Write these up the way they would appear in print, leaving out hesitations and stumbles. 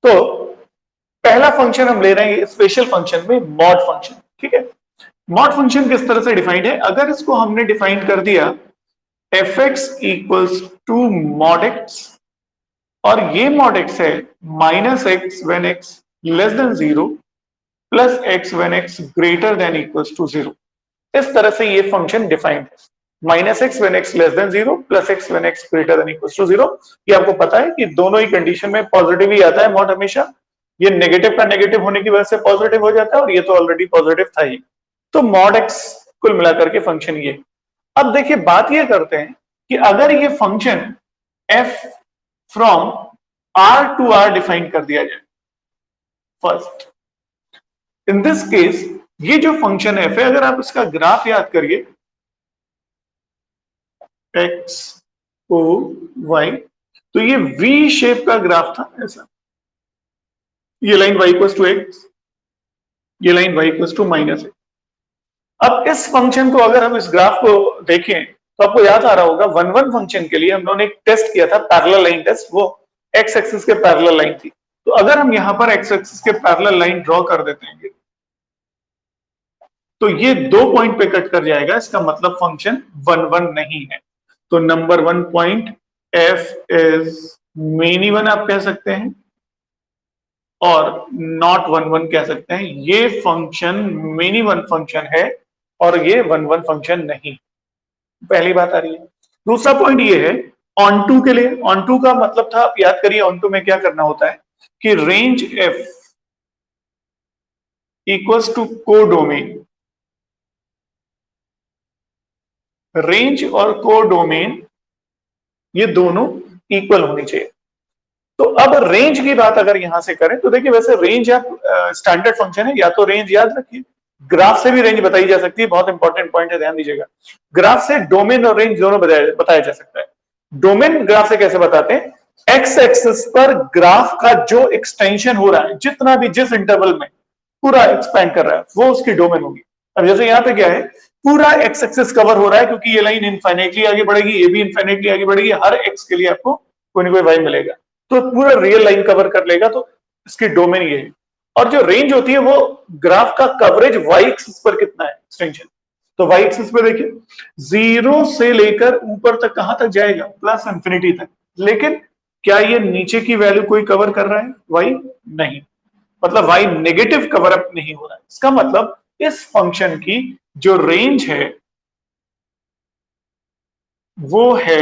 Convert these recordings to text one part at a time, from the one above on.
तो पहला फंक्शन हम ले रहे हैं स्पेशल फंक्शन में मॉड फंक्शन, ठीक है। मॉड फंक्शन किस तरह से डिफाइंड है, अगर इसको हमने डिफाइन कर दिया f x equals to mod x, और ये मॉड एक्स है minus x when x less than zero plus x when x greater than equals to zero, इस तरह से ये फंक्शन डिफाइंड है। Minus x when x less than zero plus x when x greater than equals to zero. ये आपको पता है कि दोनों ही कंडीशन में पॉजिटिव ही आता है मॉड हमेशा, ये नेगेटिव का नेगेटिव होने की वजह से पॉजिटिव हो जाता है, और ये तो ऑलरेडी पॉजिटिव था ही। तो मॉड एक्स कुल मिलाकर के फंक्शन ये। अब देखिए बात ये करते हैं कि अगर ये function f from R to R define कर दिया जाए, फर्स्ट इन दिस केस ये जो फंक्शन एफ है, अगर आप इसका ग्राफ याद करिए एक्स ओ वाई, तो ये वी शेप का ग्राफ था ऐसा, ये line y equals to x, ये line y equals to minus x. अब इस फंक्शन को अगर हम इस ग्राफ को देखें तो आपको याद आ रहा होगा 1 1 फंक्शन के लिए हम लोगों ने एक टेस्ट किया था पैरेलल लाइन टेस्ट, वो एक्स एक्सिस के पैरेलल लाइन थी। तो अगर हम यहां पर एक्स एक्सिस के पैरेलल लाइन ड्रॉ कर देते हैं तो ये 2 पॉइंट पे कट कर जाएगा, इसका मतलब फंक्शन 1 1 नहीं है। तो number 1 point F is many one आप कह सकते हैं, और नॉट 1 1 कह सकते हैं। ये फंक्शन मेनी वन फंक्शन है और ये 1 1 फंक्शन नहीं, पहली बात आ रही है। दूसरा पॉइंट ये है ऑन टू के लिए, ऑन टू का मतलब था, आप याद करिए ऑन टू में क्या करना होता है कि range f equals to codomain, range और कोडोमेन ये दोनों इक्वल होनी चाहिए। तो अब रेंज की बात अगर यहां से करें तो देखिए वैसे रेंज आप स्टैंडर्ड फंक्शन है, या तो रेंज याद रखिए, ग्राफ से भी रेंज बताई जा सकती है, बहुत इंपॉर्टेंट पॉइंट है, ध्यान दीजिएगा। ग्राफ से डोमेन और रेंज दोनों बताया जा सकता है। डोमेन ग्राफ से कैसे बताते हैं, एक्स एक्सिस पर ग्राफ का जो एक्सटेंशन हो रहा है, जितना भी जिस इंटरवल में पूरा एक्सपैंड कर रहा है, वो उसकी डोमेन होगी। अब जैसे यहाँ पे क्या है, पूरा एक्स एक्सिस कवर हो रहा है क्योंकि ये लाइन इनफाइनेटली आगे बढ़ेगी, ये भी इनफाइनेटली आगे बढ़ेगी, हर एक्स के लिए आपको कोई ना कोई वाई मिलेगा, तो पूरा रियल लाइन कवर कर लेगा, तो इसकी डोमेन ये है। और जो रेंज होती है वो ग्राफ का कवरेज वाई एक्सिस पर कितना है एक्सटेंशन, तो वाई एक्सिस पे देखिए 0 से लेकर ऊपर तक कहां तक जाएगा, प्लस इंफिनिटी तक। लेकिन क्या ये नीचे की वैल्यू कोई कवर कर रहा है, वाई नहीं, मतलब वाई नेगेटिव कवर अप नहीं हो रहा है। इसका मतलब इस फंक्शन की जो रेंज है वो है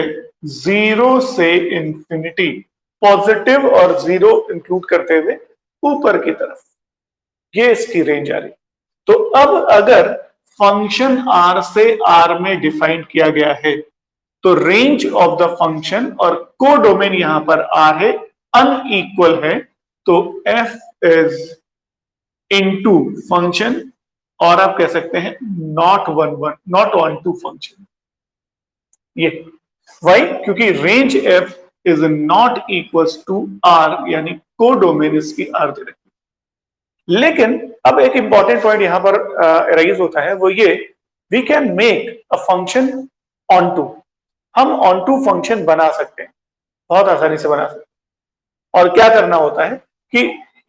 0 से इंफिनिटी, पॉजिटिव और 0 इंक्लूड करते हुए ऊपर की तरफ, ये इसकी रेंज आ रही। तो अब अगर फंक्शन आर से आर में डिफाइन किया गया है तो रेंज ऑफ द फंक्शन और कोडोमेन यहां पर आर है, अनइक्वल है, तो एफ इज इनटू फंक्शन, और आप कह सकते हैं not 1 1, not onto function. ये वाई, क्योंकि range f is not equals to R, यानी कोडोमेन इसकी आर दे रखी। लेकिन अब एक इंपॉर्टेंट पॉइंट यहां पर राइज होता है, वो ये, we can make a function onto, हम ऑन टू फंक्शन बना सकते हैं, बहुत आसानी से बना सकते हैं। और क्या करना होता है कि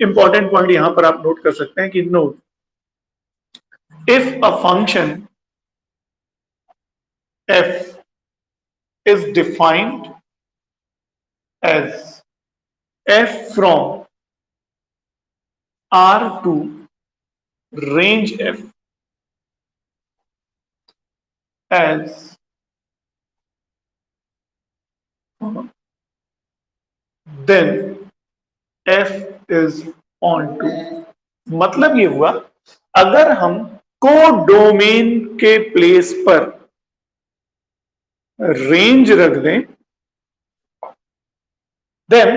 इंपॉर्टेंट पॉइंट यहां पर आप नोट कर सकते हैं कि note, if a function F is defined as f from R to range f as then f is on to, मतलब ये हुआ अगर हम कोडोमेन के प्लेस पर रेंज रख दें then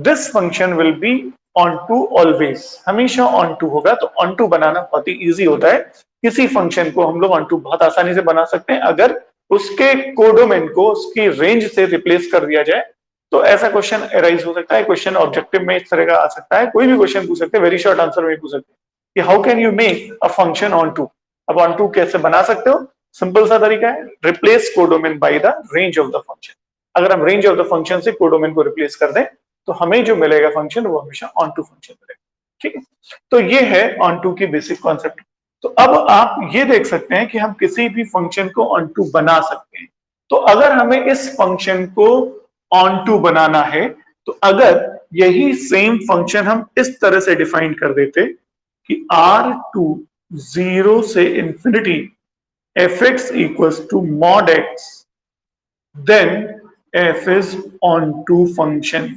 this function will be onto always, हमेशा ऑन टू होगा। तो ऑन टू बनाना बहुत ही इजी होता है, किसी फंक्शन को हम लोग ऑन टू बहुत आसानी से बना सकते हैं अगर उसके कोडोमेन को उसकी रेंज से रिप्लेस कर दिया जाए। तो ऐसा क्वेश्चन अराइज हो सकता है, क्वेश्चन ऑब्जेक्टिव में इस तरह का आ सकता है, कोई भी क्वेश्चन पूछ सकते हैं, वेरी शॉर्ट आंसर में पूछ सकते हैं कि how can you make a function onto. अब ऑन टू कैसे बना सकते हो, सिंपल सा तरीका है, replace codomain by the range of the function. अगर हम रेंज ऑफ द फंक्शन से कोडोमेन को रिप्लेस कर दें तो हमें जो मिलेगा फंक्शन वो हमेशा ऑन टू फंक्शन मिलेगा। ठीक है, तो ये है ऑन टू की बेसिक कॉन्सेप्ट। तो अब आप ये देख सकते हैं कि हम किसी भी फंक्शन को ऑन टू बना सकते हैं। तो अगर हमें इस फंक्शन को ऑन टू बनाना है, तो अगर यही सेम फंक्शन हम इस तरह से डिफाइन कर देते कि आर टू 0 से infinity f x equals to mod x, then f is onto function.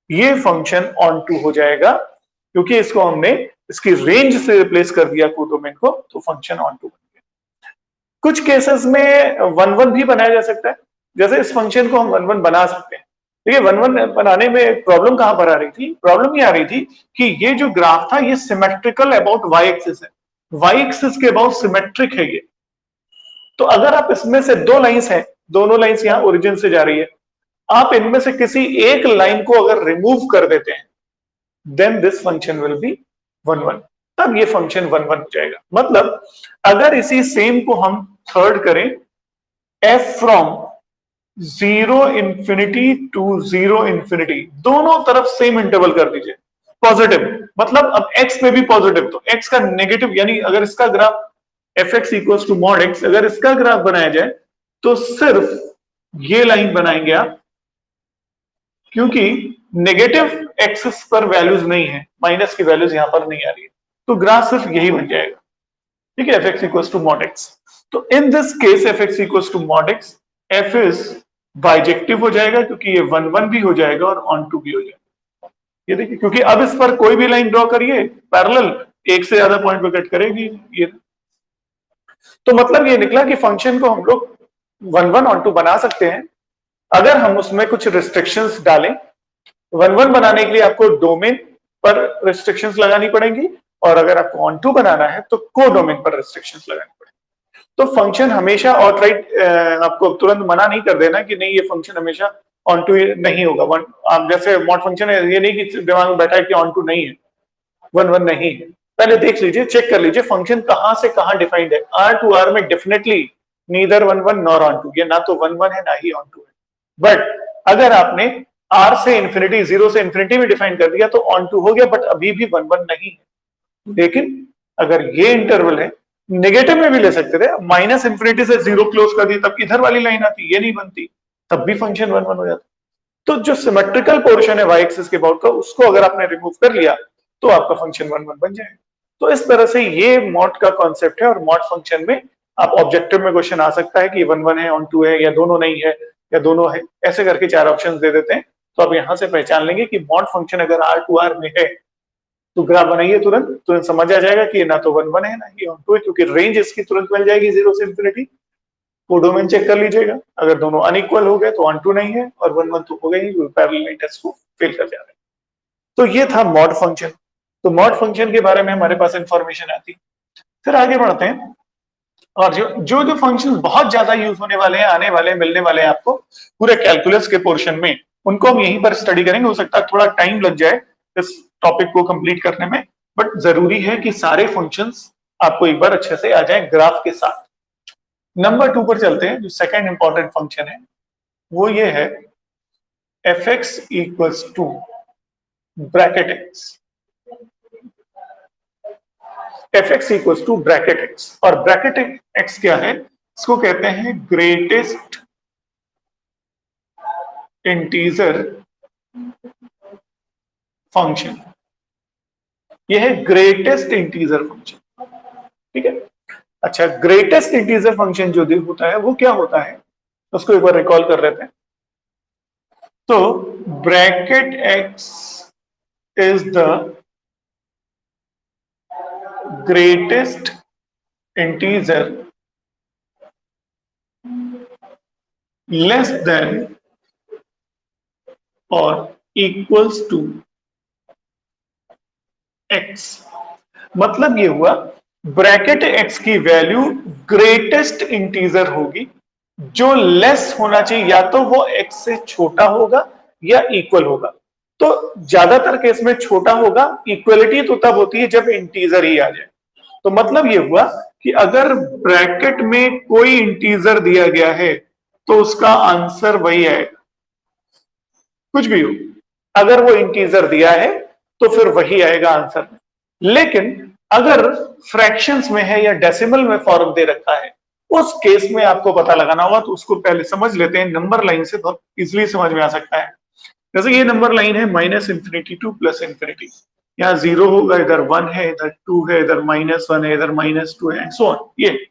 ये फंक्शन ऑन टू हो जाएगा क्योंकि इसको हमने इसकी रेंज से रिप्लेस कर दिया कोडोमेन को, तो फंक्शन ऑन टू बन गया। कुछ केसेस में वन वन भी बनाया जा सकता है, जैसे इस फंक्शन को हम वन वन बना सकते हैं। देखिए वन वन बनाने में प्रॉब्लम कहां पर आ रही थी? प्रॉब्लम ये आ रही थी कि ये जो ग्राफ था ये सिमेट्रिकल अबाउट वाई एक्सिस है, वाई एक्सिस के अबाउट सिमेट्रिक है ये। तो अगर आप इसमें से दो लाइंस हैं, दोनों लाइंस यहां ओरिजिन से जा रही है, आप इनमें से किसी एक लाइन को अगर रिमूव कर देते हैं, then this function will be one one, तब ये फंक्शन वन वन हो जाएगा। मतलब अगर इसी सेम को हम थर्ड करें, f from 0 infinity to 0 infinity, दोनों तरफ सेम इंटरवल कर दीजिए पॉजिटिव, मतलब अब x पे भी पॉजिटिव, तो x का नेगेटिव, यानी अगर इसका graph f x equal to mod x, अगर इसका ग्राफ बनाया जाए तो सिर्फ ये लाइन बनाएंगे आप, क्योंकि नेगेटिव एक्सिस पर वैल्यूज नहीं है, माइनस की वैल्यूज यहां पर नहीं आ रही है, तो ग्राफ सिर्फ यही बन जाएगा। ठीक है, f x equal to mod x. तो in this case f x equal to mod x, f is bijective हो जाएगा क्योंकि ये वन वन भी हो जाएगा और ऑन टू भी हो जाएगा। ये देखिए, क्योंकि अब इस पर कोई भी लाइन ड्रॉ करिए पैरेलल, एक से ज्यादा पॉइंट पे कट करेगी ये। तो मतलब ये निकला कि फंक्शन को हम लोग वन वन ऑन टू बना सकते हैं अगर हम उसमें कुछ रिस्ट्रिक्शंस डालें। वन वन बनाने के लिए आपको डोमेन पर रिस्ट्रिक्शंस लगानी पड़ेंगी, और अगर आपको ऑन टू बनाना है तो को डोमेन पर रिस्ट्रिक्शंस लगानी पड़ेंगी। तो फंक्शन हमेशा आउटराइट आपको तुरंत मना नहीं कर देना कि नहीं ये फंक्शन हमेशा ऑन टू नहीं होगा। वन आप जैसे मॉड फंक्शन है, ये नहीं कि दिमाग में बैठा है कि ऑन टू नहीं है, वन वन नहीं है। पहले देख लीजिए, चेक कर लीजिए फंक्शन कहां से कहां डिफाइंड है। आर टू आर में definitely neither one one nor onto, ये ना तो वन वन है ना ही ऑन टू है। बट अगर आपने आर से इंफिनिटी 0 से इंफिनिटी में डिफाइन कर दिया तो ऑन टू हो गया, बट अभी भी वन वन नहीं है। लेकिन अगर ये इंटरवल है, नेगेटिव में भी ले सकते थे, माइनस इंफिनिटी से 0 क्लोज कर दी तब इधर वाली लाइन आती, ये नहीं बनती, तब भी फंक्शन वन वन हो जाता। तो जो सिमेट्रिकल पोर्शन है वाई एक्सिस के अबाउट का, उसको अगर आपने रिमूव कर लिया तो आपका फंक्शन वन वन बन जाएगा। तो इस तरह से ये मॉड का कॉन्सेप्ट है, और मॉड फंक्शन में आप ऑब्जेक्टिव में क्वेश्चन आ सकता है कि वन वन है, ऑन टू है, या दोनों नहीं है, या दोनों है, ऐसे करके चार ऑप्शंस दे देते हैं। तो आप यहां से पहचान लेंगे कि मॉड फंक्शन अगर आर टू आर में है तो ग्राफ बनाइए, तुरंत समझ आ जाएगा कि ना तो वन वन है ना ही ऑन टू है, क्योंकि रेंज इसकी तुरंत मिल जाएगी 0 से इंफिनिटी। कोडोमेन चेक कर लीजिएगा, अगर दोनों अनइक्वल हो गए तो ऑन टू नहीं है, और वन वन तो हो गई, पैरेलल टेस्ट को फेल कर जा रहे हैं। तो ये था मॉड फंक्शन। तो मॉड फंक्शन के बारे में हमारे पास इंफॉर्मेशन आती। फिर आगे बढ़ते हैं, और जो फंक्शन बहुत ज्यादा यूज होने वाले हैं, आने वाले हैं, मिलने वाले हैं आपको पूरे कैलकुलस के पोर्शन में, उनको हम यहीं पर स्टडी करेंगे। हो सकता है थोड़ा टाइम लग जाए इस टॉपिक को कंप्लीट करने में, बट जरूरी है कि सारे फंक्शंस आपको एक बार अच्छे से आ जाए ग्राफ के साथ। नंबर 2 पर चलते हैं। जो सेकंड इंपॉर्टेंट फंक्शन है वो ये है f x equals to bracket x, F x equals to bracket x. और ब्रैकेट एक्स क्या है? इसको कहते हैं ग्रेटेस्ट इंटीजर फंक्शन। यह है ग्रेटेस्ट इंटीजर फंक्शन। ठीक है, अच्छा, ग्रेटेस्ट इंटीजर फंक्शन जो होता है वो क्या होता है, उसको एक बार रिकॉल कर लेते हैं। तो bracket x is the greatest integer less than और इक्वल्स टू एक्स। मतलब ये हुआ ब्रैकेट एक्स की वैल्यू ग्रेटेस्ट इंटीजर होगी, जो लेस होना चाहिए, या तो वो एक्स से छोटा होगा या इक्वल होगा। तो ज्यादातर केस में छोटा होगा। इक्वलिटी तो तब होती है जब इंटीजर ही आ जाए। तो मतलब ये हुआ कि अगर ब्रैकेट में कोई इंटीजर दिया गया है तो उसका आंसर वही आएगा, कुछ भी हो। अगर वो इंटीजर दिया है तो फिर वही आएगा आंसर में। लेकिन अगर फ्रैक्शंस में है या डेसिमल में फॉर्म दे रखा है, उस केस में आपको पता लगाना होगा। तो उसको पहले समझ लेते हैं, नंबर लाइन से बहुत इजीली समझ में आ सकता है। जैसे ये नंबर लाइन है minus infinity two plus infinity, यहाँ 0 होगा, इधर 1 है, इधर 2 है, इधर -1 है, इधर -2 है, एंड सो ऑन। ये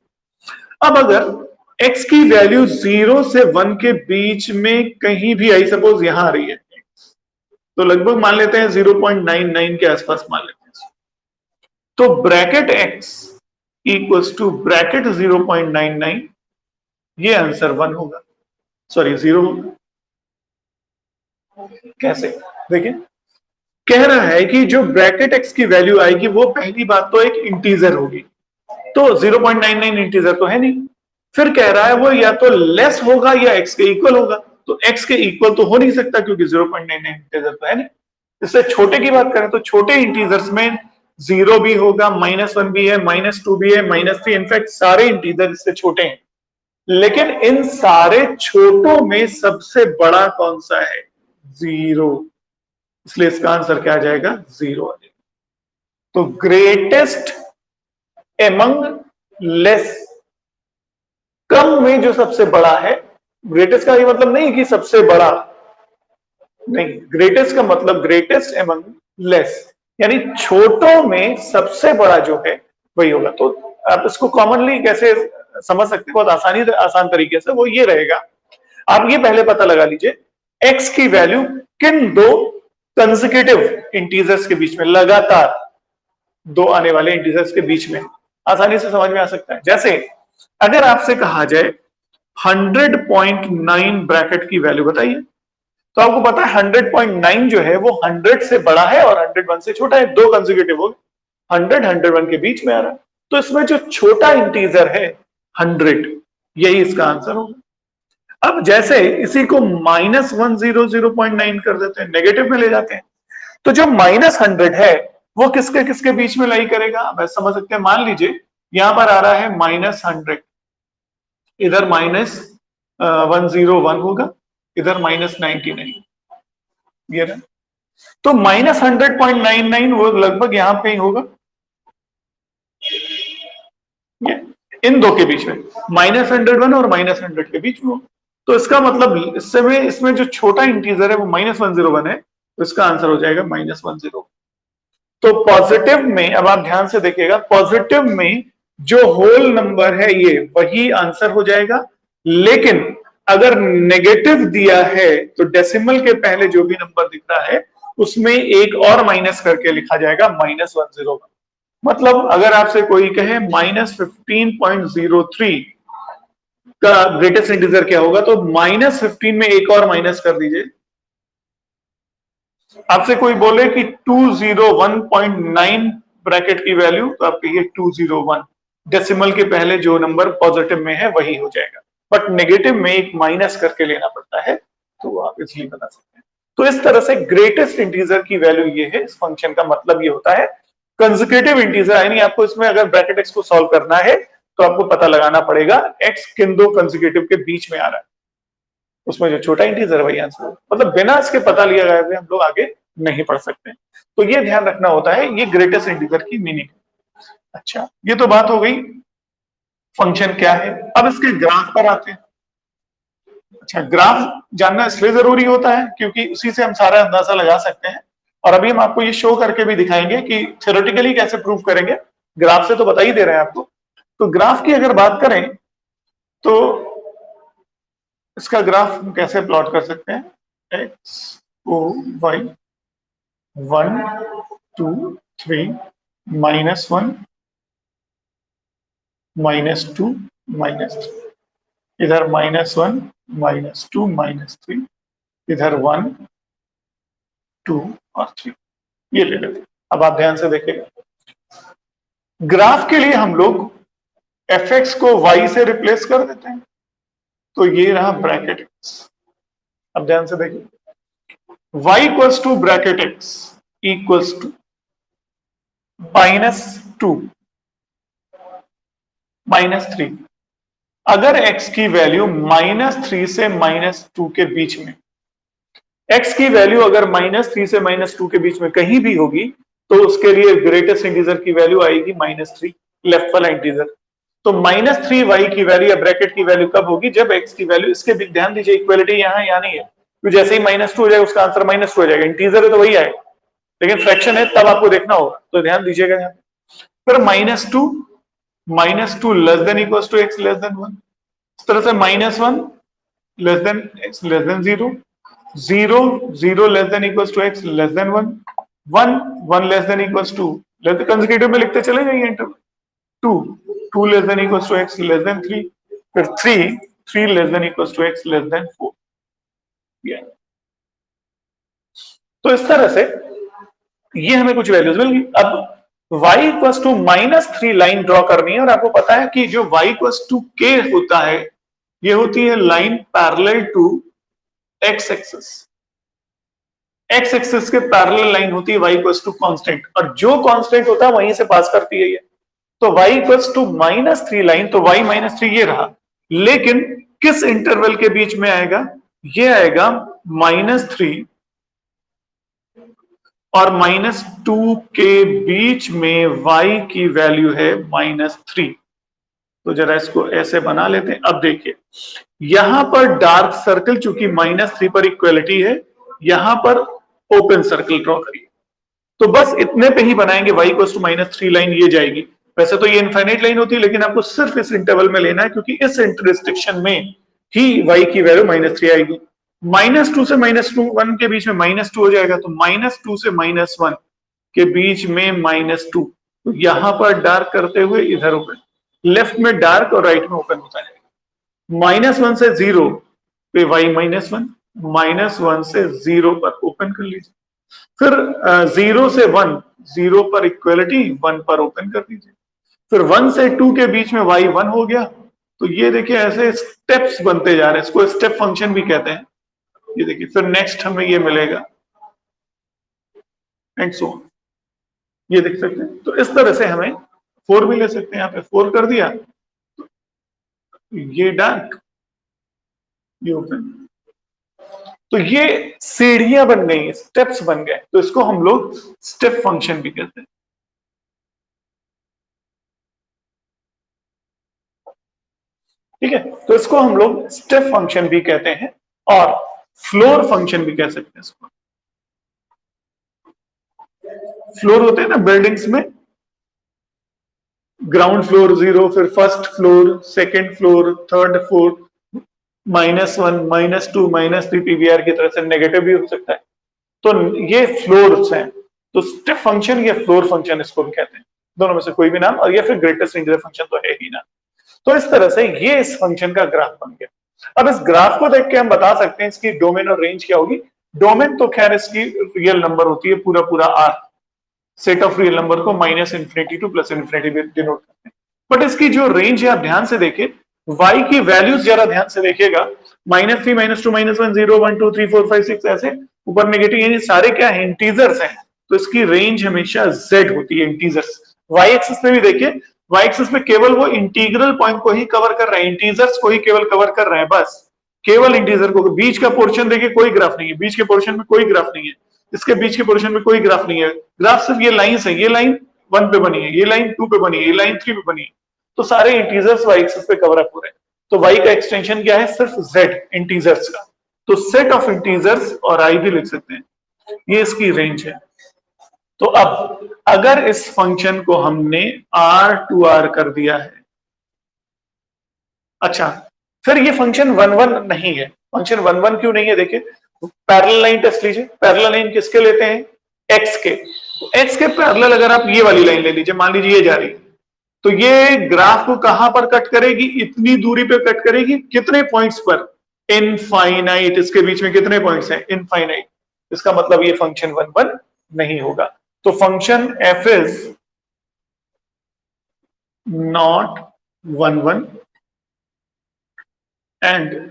अब अगर x की वैल्यू 0 से 1 के बीच में कहीं भी आई, सपोज यहां आ रही है, तो लगभग मान लेते हैं 0.99 के आसपास मान लेते हैं, तो bracket x equals to bracket 0.99, ये आंसर 1 होगा, सॉरी 0 होगा। कैसे? देखिए, कह रहा है कि जो ब्रैकेट x की वैल्यू आएगी वो पहली बात तो एक इंटीजर होगी, तो 0.99 इंटीजर तो है नहीं। फिर कह रहा है वो या तो लेस होगा या x के इक्वल होगा, तो x के इक्वल तो हो नहीं सकता क्योंकि 0.99 इंटीजर तो है नहीं। इससे छोटे की बात करें तो छोटे इंटीजर्स में 0 भी होगा, -1 भी है, -2 भी है, -3, इनफैक्ट सारे इंटीजर इससे छोटे हैं। लेकिन इन सारे छोटों में सबसे बड़ा कौन सा है? 0, इसलिए इसका आंसर क्या आ जाएगा? 0 आ जाएगा। तो ग्रेटेस्ट एमंग लेस, कम में जो सबसे बड़ा है, ग्रेटेस्ट का ये मतलब नहीं कि सबसे बड़ा, नहीं, ग्रेटेस्ट का मतलब ग्रेटेस्ट एमंग लेस, यानी छोटों में सबसे बड़ा जो है वही होगा। तो आप इसको कॉमनली कैसे समझ सकते हैं? बहुत आसान तरीके से, वो ये रहेगा, आप ये पहले पता लगा लीजिए x की वैल्यू किन दो कंसेक्यूटिव इंटीजर्स के बीच में, लगातार दो आने वाले इंटीजर्स के बीच में, आसानी से समझ में आ सकता है। जैसे अगर आपसे कहा जाए 100.9 ब्रैकेट की वैल्यू बताइए, तो आपको पता है 100.9 जो है वो 100 से बड़ा है और 101 से छोटा है, दो कंसेक्यूटिव हो गए, 100 101 के बीच में आ रहा है, तो इसमें जो छोटा इंटीजर है 100, यही इसका आंसर होगा। अब जैसे इसी को -100.9 कर देते हैं, नेगेटिव में ले जाते हैं, तो जो -100 है वो किसके किसके बीच में लाई करेगा? अब समझ सकते हैं, मान लीजिए यहां पर आ रहा है -100, इधर -101 होगा, इधर -99, ये रहा। तो -100.99 वो लगभग यहां पे ही होगा, ये इन दो के बीच में, -101 और -100 के बीच में हो। तो इसका मतलब इसमें जो छोटा इंटीजर है वो -101 है, तो इसका आंसर हो जाएगा -10। तो पॉजिटिव में, अब आप ध्यान से देखिएगा, पॉजिटिव में जो होल नंबर है ये वही आंसर हो जाएगा, लेकिन अगर नेगेटिव दिया है तो डेसिमल के पहले जो भी नंबर दिख रहा है उसमें एक और माइनस करके लिखा जाएगा -101। मतलब अगर आपसे कोई कहे -15.03 का ग्रेटेस्ट इंटीजर क्या होगा, तो -15 में एक और माइनस कर दीजिए। आपसे कोई बोले कि 201.9 ब्रैकेट की वैल्यू, तो आप कहिए 201, डेसिमल के पहले जो नंबर पॉजिटिव में है वही हो जाएगा, बट नेगेटिव में एक माइनस करके लेना पड़ता है, तो आप इसलिए बता सकते हैं। तो इस तरह से ग्रेटेस्ट इंटीजर की वैल्यू ये है, इस फंक्शन का मतलब ये होता है। कंसेक्यूटिव इंटीजर, यानी आपको इसमें अगर ब्रैकेट x को सॉल्व करना है तो आपको पता लगाना पड़ेगा x किन दो कंसेक्यूटिव के बीच में आ रहा है, उसमें जो छोटा इंटीजर है वही आंसर, मतलब बिना इसके पता लिया गए हम लोग आगे नहीं पढ़ सकते। तो ये ध्यान रखना होता है, ये ग्रेटेस्ट इंटीजर की मीनिंग। अच्छा, ये तो बात हो गई फंक्शन क्या है। अब इसके ग्राफ पर आते हैं। अच्छा, ग्राफ जानना इसलिए जरूरी होता है क्योंकि उसी से हम सारा अंदाजा लगा सकते हैं, और अभी हम आपको ये शो करके भी दिखाएंगे कि थ्योरेटिकली कैसे प्रूव करेंगे। ग्राफ से तो बता ही दे रहे हैं आपको। तो ग्राफ की अगर बात करें तो इसका ग्राफ हम कैसे प्लॉट कर सकते हैं? एक्स ओ वाई 1 2 3 -1 -2 -3, इधर -1 -2 -3, इधर 1 2 और 3, ये ले लेते हैं। अब आप ध्यान से देखिएगा, ग्राफ के लिए हम लोग fx को y से रिप्लेस कर देते हैं, तो ये रहा ब्रैकेट x। अब ध्यान से देखिए, y equals to bracket x equals to -2 -3। अगर x की वैल्यू -3 से -2 के बीच में, x की वैल्यू अगर -3 से -2 के बीच में कहीं भी होगी तो उसके लिए ग्रेटेस्ट इंटीजर की वैल्यू आएगी -3, लेफ्ट वाला इंटीजर। तो -3y की वैल्यू या ब्रैकेट की वैल्यू कब होगी, जब x की वैल्यू, इसके ध्यान दीजिए इक्वलिटी यहाँ है या नहीं है, तो जैसे ही -2 हो जाएगा उसका आंसर -2 हो जाएगा, इंटीजर है तो वही आएगा, लेकिन फ्रैक्शन है तब आपको देखना होगा, तो ध्यान दीजिएगा यहाँ। फिर -2 less than equal to x less than 1, इस तरह से -1 less than x less than 0, 0 0 less than equal to x less than 1, 1 1 less than equal to, consecutive में लिखते चले जाइए interval, 2 2 less than equal to x less than 3, फिर 3 less than equal to x less than 4। तो इस तरह से ये हमें कुछ वैल्यूज मिल गई। अब y equal to -3 line draw करनी है, और आपको पता है कि जो y इक्वल टू k होता है ये होती है line parallel to x axis, x axis के पैरेलल लाइन होती है y इक्वल टू कांस्टेंट, और जो कांस्टेंट होता है वहीं से पास करती है ये। तो y इक्वल टू -3 लाइन, तो y -3 ये रहा, लेकिन किस इंटरवल के बीच में आएगा, ये आएगा -3 और -2 के बीच में y की वैल्यू है -3। तो जरा इसको ऐसे बना लेते हैं। अब देखिए यहां पर डार्क सर्कल चूंकि -3 पर इक्वलिटी है, यहां पर ओपन सर्कल ड्रॉ करिए। तो बस इतने पे ही बनाएंगे, y इक्वल टू -3 लाइन ये जाएगी। वैसे तो ये इनफाइनाइट लाइन होती है, लेकिन आपको सिर्फ इस इंटरवल में लेना है क्योंकि इस इंटरसेक्शन में ही y की वैल्यू -3 आएगी। -2 से -1 के बीच में -2 हो जाएगा, तो -2 से -1 के बीच में -2, तो यहां पर डार्क करते हुए इधर ओपन, लेफ्ट में डार्क और राइट में ओपन होता है। -1 से 0 पे y -1, -1 से 0 पर ओपन कर लीजिए, फिर 0 से 1, 0 पर इक्वलिटी, 1 पर ओपन कर दीजिए, फिर 1 से 2 के बीच में y 1 हो गया। तो ये देखिए ऐसे स्टेप्स बनते जा रहे हैं, इसको स्टेप फंक्शन भी कहते हैं। ये देखिए फिर नेक्स्ट हमें ये मिलेगा एंड सो ऑन, ये देख सकते हैं। तो इस तरह से हमें 4 भी ले सकते हैं, यहाँ पे 4 कर दिया, ये डार्क, ये ओपन, तो ये सीढ़ियां बन गई, स्टेप्स बन गए, तो इसको हम लोग स्टेप फंक्शन भी कहते हैं। ठीक है, तो इसको हम लोग स्टेप फंक्शन भी कहते हैं और फ्लोर फंक्शन भी कह सकते हैं इसको। फ्लोर होते हैं ना बिल्डिंग्स में, ग्राउंड फ्लोर 0, फिर first floor, second floor, third floor, -1 -2 -3 PVR की तरह से नेगेटिव भी हो सकता है। तो ये फ्लोर्स हैं, तो स्टेप फंक्शन या फ्लोर फंक्शन इसको भी कहते हैं, दोनों में से कोई भी नाम, और या फिर ग्रेटेस्ट इंटीजर फंक्शन तो है ही ना। तो इस तरह से ये इस फंक्शन का ग्राफ बन गया। अब इस ग्राफ को देख के हम बता सकते हैं इसकी डोमेन और रेंज क्या होगी। डोमेन तो खैर इसकी रियल नंबर होती है, पूरा पूरा R, set of real number को -इन्फिनिटी टू +इन्फिनिटी डिनोट करते हैं। बट इसकी जो रेंज है आप ध्यान से देखिए, y की वैल्यूज जरा ध्यान से देखिएगा, -3 -2 -1 0 1 2 3 4 5 6 ऐसे ऊपर नेगेटिव, ये सारे क्या है, इंटीजर्स हैं, तो इसकी रेंज हमेशा z होती है, इंटीजर्स। y एक्सिस पे भी देखिए, y एक्सिस पे केवल वो इंटीग्रल पॉइंट को ही कवर कर रहे हैं, इंटीजर्स को ही केवल कवर कर रहे हैं, बस केवल इंटीजर को। बीच का पोर्शन देखिए कोई ग्राफ नहीं है, बीच के पोर्शन में कोई ग्राफ नहीं है, इसके बीच के पोर्शन में कोई ग्राफ नहीं है, ग्राफ सिर्फ ये लाइंस है, ये लाइन 1 पे बनी है, ये लाइन 2 पे बनी है, ये लाइन 3 पे बनी है, तो सारे इंटीजर्स y एक्सिस पे कवर अप हो रहे हैं। तो y का एक्सटेंशन क्या है, सिर्फ z इंटीजर्स का, तो सेट ऑफ इंटीजर्स और i भी लिख सकते हैं, ये इसकी रेंज है। तो अब अगर इस फंक्शन को हमने r टू r कर दिया है, अच्छा फिर ये फंक्शन 1 1 नहीं है, फंक्शन 1 1 क्यों नहीं है, देखिए पैरेलल लाइन टेस्ट लीजिए, पैरेलल लाइन किसके लेते हैं, x के, तो x के पैरेलल अगर आप ये वाली लाइन ले लीजिए, मान लीजिए ये जा रही है, तो ये ग्राफ को कहां पर कट करेगी, इतनी दूरी पे कट करेगी, कितने पॉइंट्स पर, इनफाइनाइट, इसके बीच में कितने पॉइंट्स हैं, इनफाइनाइट, इसका मतलब ये फंक्शन 1 1 नहीं होगा। तो function f is not 1 1 and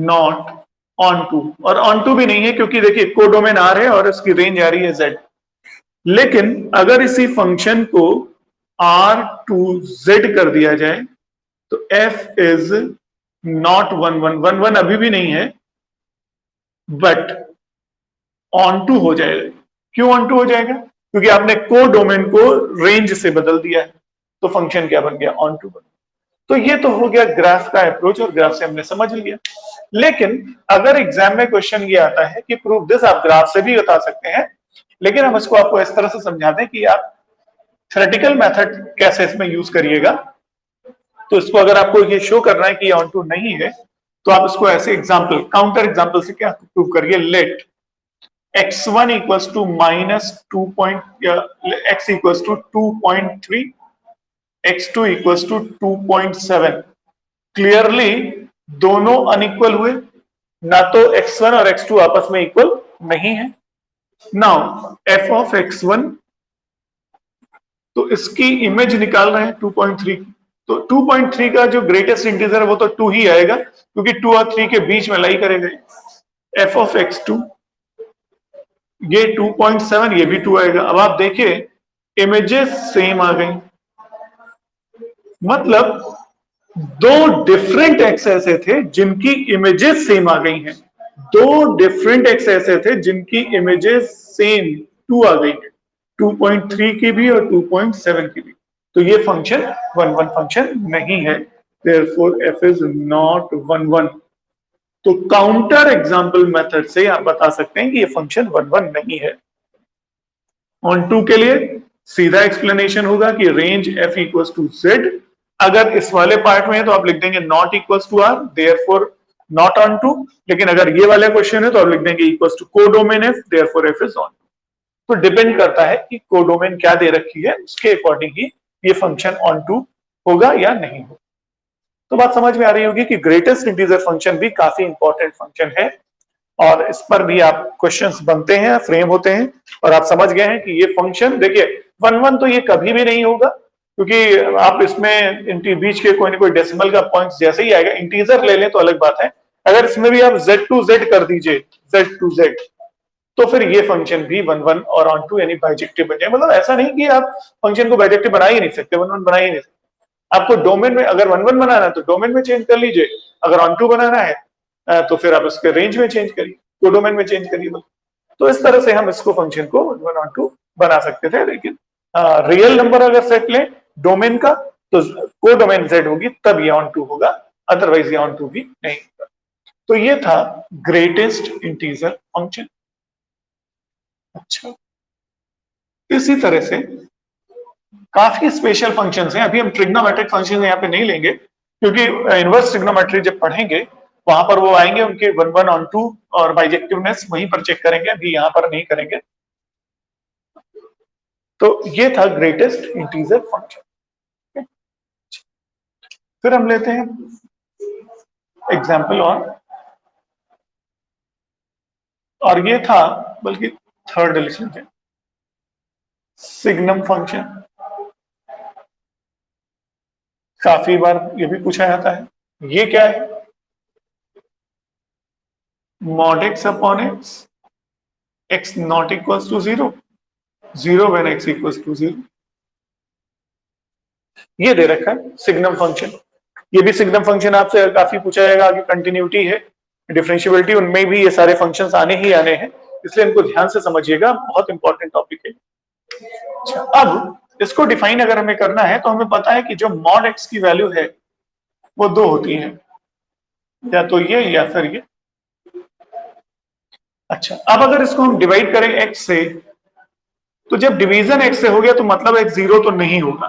not onto, और ऑन टू भी नहीं है क्योंकि देखिए कोडोमेन आर है और इसकी रेंज आ रही है z। लेकिन अगर इसी फंक्शन को r टू z कर दिया जाए तो f इज नॉट 1 1 1 1 अभी भी नहीं है, बट ऑन टू हो जाएगा। क्यों ऑन टू हो जाएगा? क्योंकि आपने को डोमेन को रेंज से बदल दिया है, तो फंक्शन क्या बन गया? ऑन टू बन गया। तो ये तो हो गया ग्राफ का अप्रोच, और ग्राफ से हमने समझ लिया। लेकिन अगर एग्जाम में क्वेश्चन ये आता है कि प्रूव दिस, आप ग्राफ से भी बता सकते हैं, लेकिन हम इसको आपको इस तरह से समझा दें कि आप थ्योरेटिकल मेथड कैसे इसमें यूज करिएगा। तो इसको अगर आपको ये शो करना है कि ऑन टू नहीं है, तो आप इसको ऐसे एग्जाम्पल, काउंटर एग्जाम्पल से क्या प्रूव करिए? Let x1 equals to minus 2 x equals to 2.3, x2 equals to 2.7। Clearly दोनों अनइक्वल हुए, ना तो x1 और x2 आपस में इक्वल नहीं है। नाउ f ऑफ x1, तो इसकी इमेज निकाल रहे हैं 2.3 की, तो 2.3 का जो ग्रेटेस्ट इंटीजर है वो तो 2 ही आएगा, क्योंकि 2 और 3 के बीच में लाई करेगा। f ऑफ x2 ये 2.7, ये भी 2 आएगा। अब आप देखिए इमेजेस सेम आ गई, मतलब दो डिफरेंट एक्स ऐसे थे जिनकी इमेजेस सेम आ गई हैं। दो डिफरेंट एक्स ऐसे थे जिनकी इमेजेस सेम 2 आ गई है, 2.3 की भी और 2.7 की भी। तो ये फंक्शन 1 1 फंक्शन नहीं है, देयरफॉर f इज नॉट 1 1। तो काउंटर एग्जाम्पल मेथड से आप बता सकते हैं कि ये फंक्शन 1 1 नहीं है। ऑन टू के लिए सीधा एक्सप्लेनेशन होगा कि range f equals to z। अगर इस वाले पार्ट में है तो आप लिख देंगे not equals to r, therefore not onto. लेकिन अगर ये वाला क्वेश्चन है तो आप लिख देंगे equals to codomain f, therefore f is onto. तो डिपेंड करता है कि कोडोमेन क्या दे रखी है, उसके अकॉर्डिंग ही ये फंक्शन ऑन टू होगा या नहीं होगा। तो बात समझ में आ रही होगी कि ग्रेटेस्ट इंटीजर फंक्शन भी काफी इंपॉर्टेंट फंक्शन है, और इस पर भी आप क्वेश्चंस बनते हैं, फ्रेम होते हैं, और आप समझ गए हैं कि ये फंक्शन देखिए 1 1 तो ये कभी भी नहीं होगा, क्योंकि आप इसमें बीच के कोई ना कोई डेसिमल का पॉइंट जैसे ही आएगा, इंटीजर ले लें तो अलग बात है। अगर इसमें भी आप z टू z कर दीजिए, z टू z, तो फिर ये फंक्शन भी 1 1 और ऑन टू यानी बाइजेक्टिव बन जाए। मतलब ऐसा नहीं कि आप फंक्शन को बाइजेक्टिव बना ही नहीं सकते, 1 1 बना ही नहीं सकते। आपको डोमेन में अगर 1 1 बनाना है तो डोमेन में चेंज कर लीजिए, अगर ऑन टू बनाना है तो फिर आप इसके रेंज में चेंज करिए, को डोमेन में चेंज करिए। तो इस तरह से हम इसको फंक्शन को 1 1 ऑन टू बना सकते थे। लेकिन रियल नंबर अगर सेट लें डोमेन का, तो को डोमेन z होगी तब ये ऑन टू होगा, अदरवाइज ये ऑन टू भी नहीं होगा। तो ये था ग्रेटेस्ट इंटीजर फंक्शन। अच्छा, इसी तरह से काफी स्पेशल फंक्शंस हैं। अभी हम ट्रिग्नोमेट्रिक फंक्शन यहाँ पे नहीं लेंगे, क्योंकि इनवर्स ट्रिग्नोमेट्री जब पढ़ेंगे वहां पर वो आएंगे, उनके 1 1 ऑन टू और बाइजेक्टिवनेस वहीं पर चेक करेंगे, अभी यहाँ पर नहीं करेंगे। तो ये था ग्रेटेस्ट इंटीजर फंक्शन। फिर हम लेते हैं एग्जाम्पल और ये था, बल्कि थर्ड लिख लेते हैं, सिग्नम फंक्शन। काफी बार ये भी पूछा जाता है। ये क्या है? mod x upon x not equals to 0, 0 when x equals to 0। ये दे रखा है सिग्नम फंक्शन। ये भी सिग्नम फंक्शन आपसे काफी पूछा जाएगा, आगे कंटिन्यूटी है, डिफरेंशिएबिलिटी, उनमें भी ये सारे फंक्शंस आने ही आने हैं, इसलिए इनको ध्यान से समझिएगा, बहुत इंपॉर्टेंट टॉपिक है। अच्छा, अब इसको डिफाइन अगर हमें करना है तो हमें पता है कि जो mod x की वैल्यू है वो 2 होती है, या तो ये या फिर ये। अच्छा, अब अगर इसको हम डिवाइड करें x से, तो जब डिवीजन x से हो गया तो मतलब x 0 तो नहीं होगा।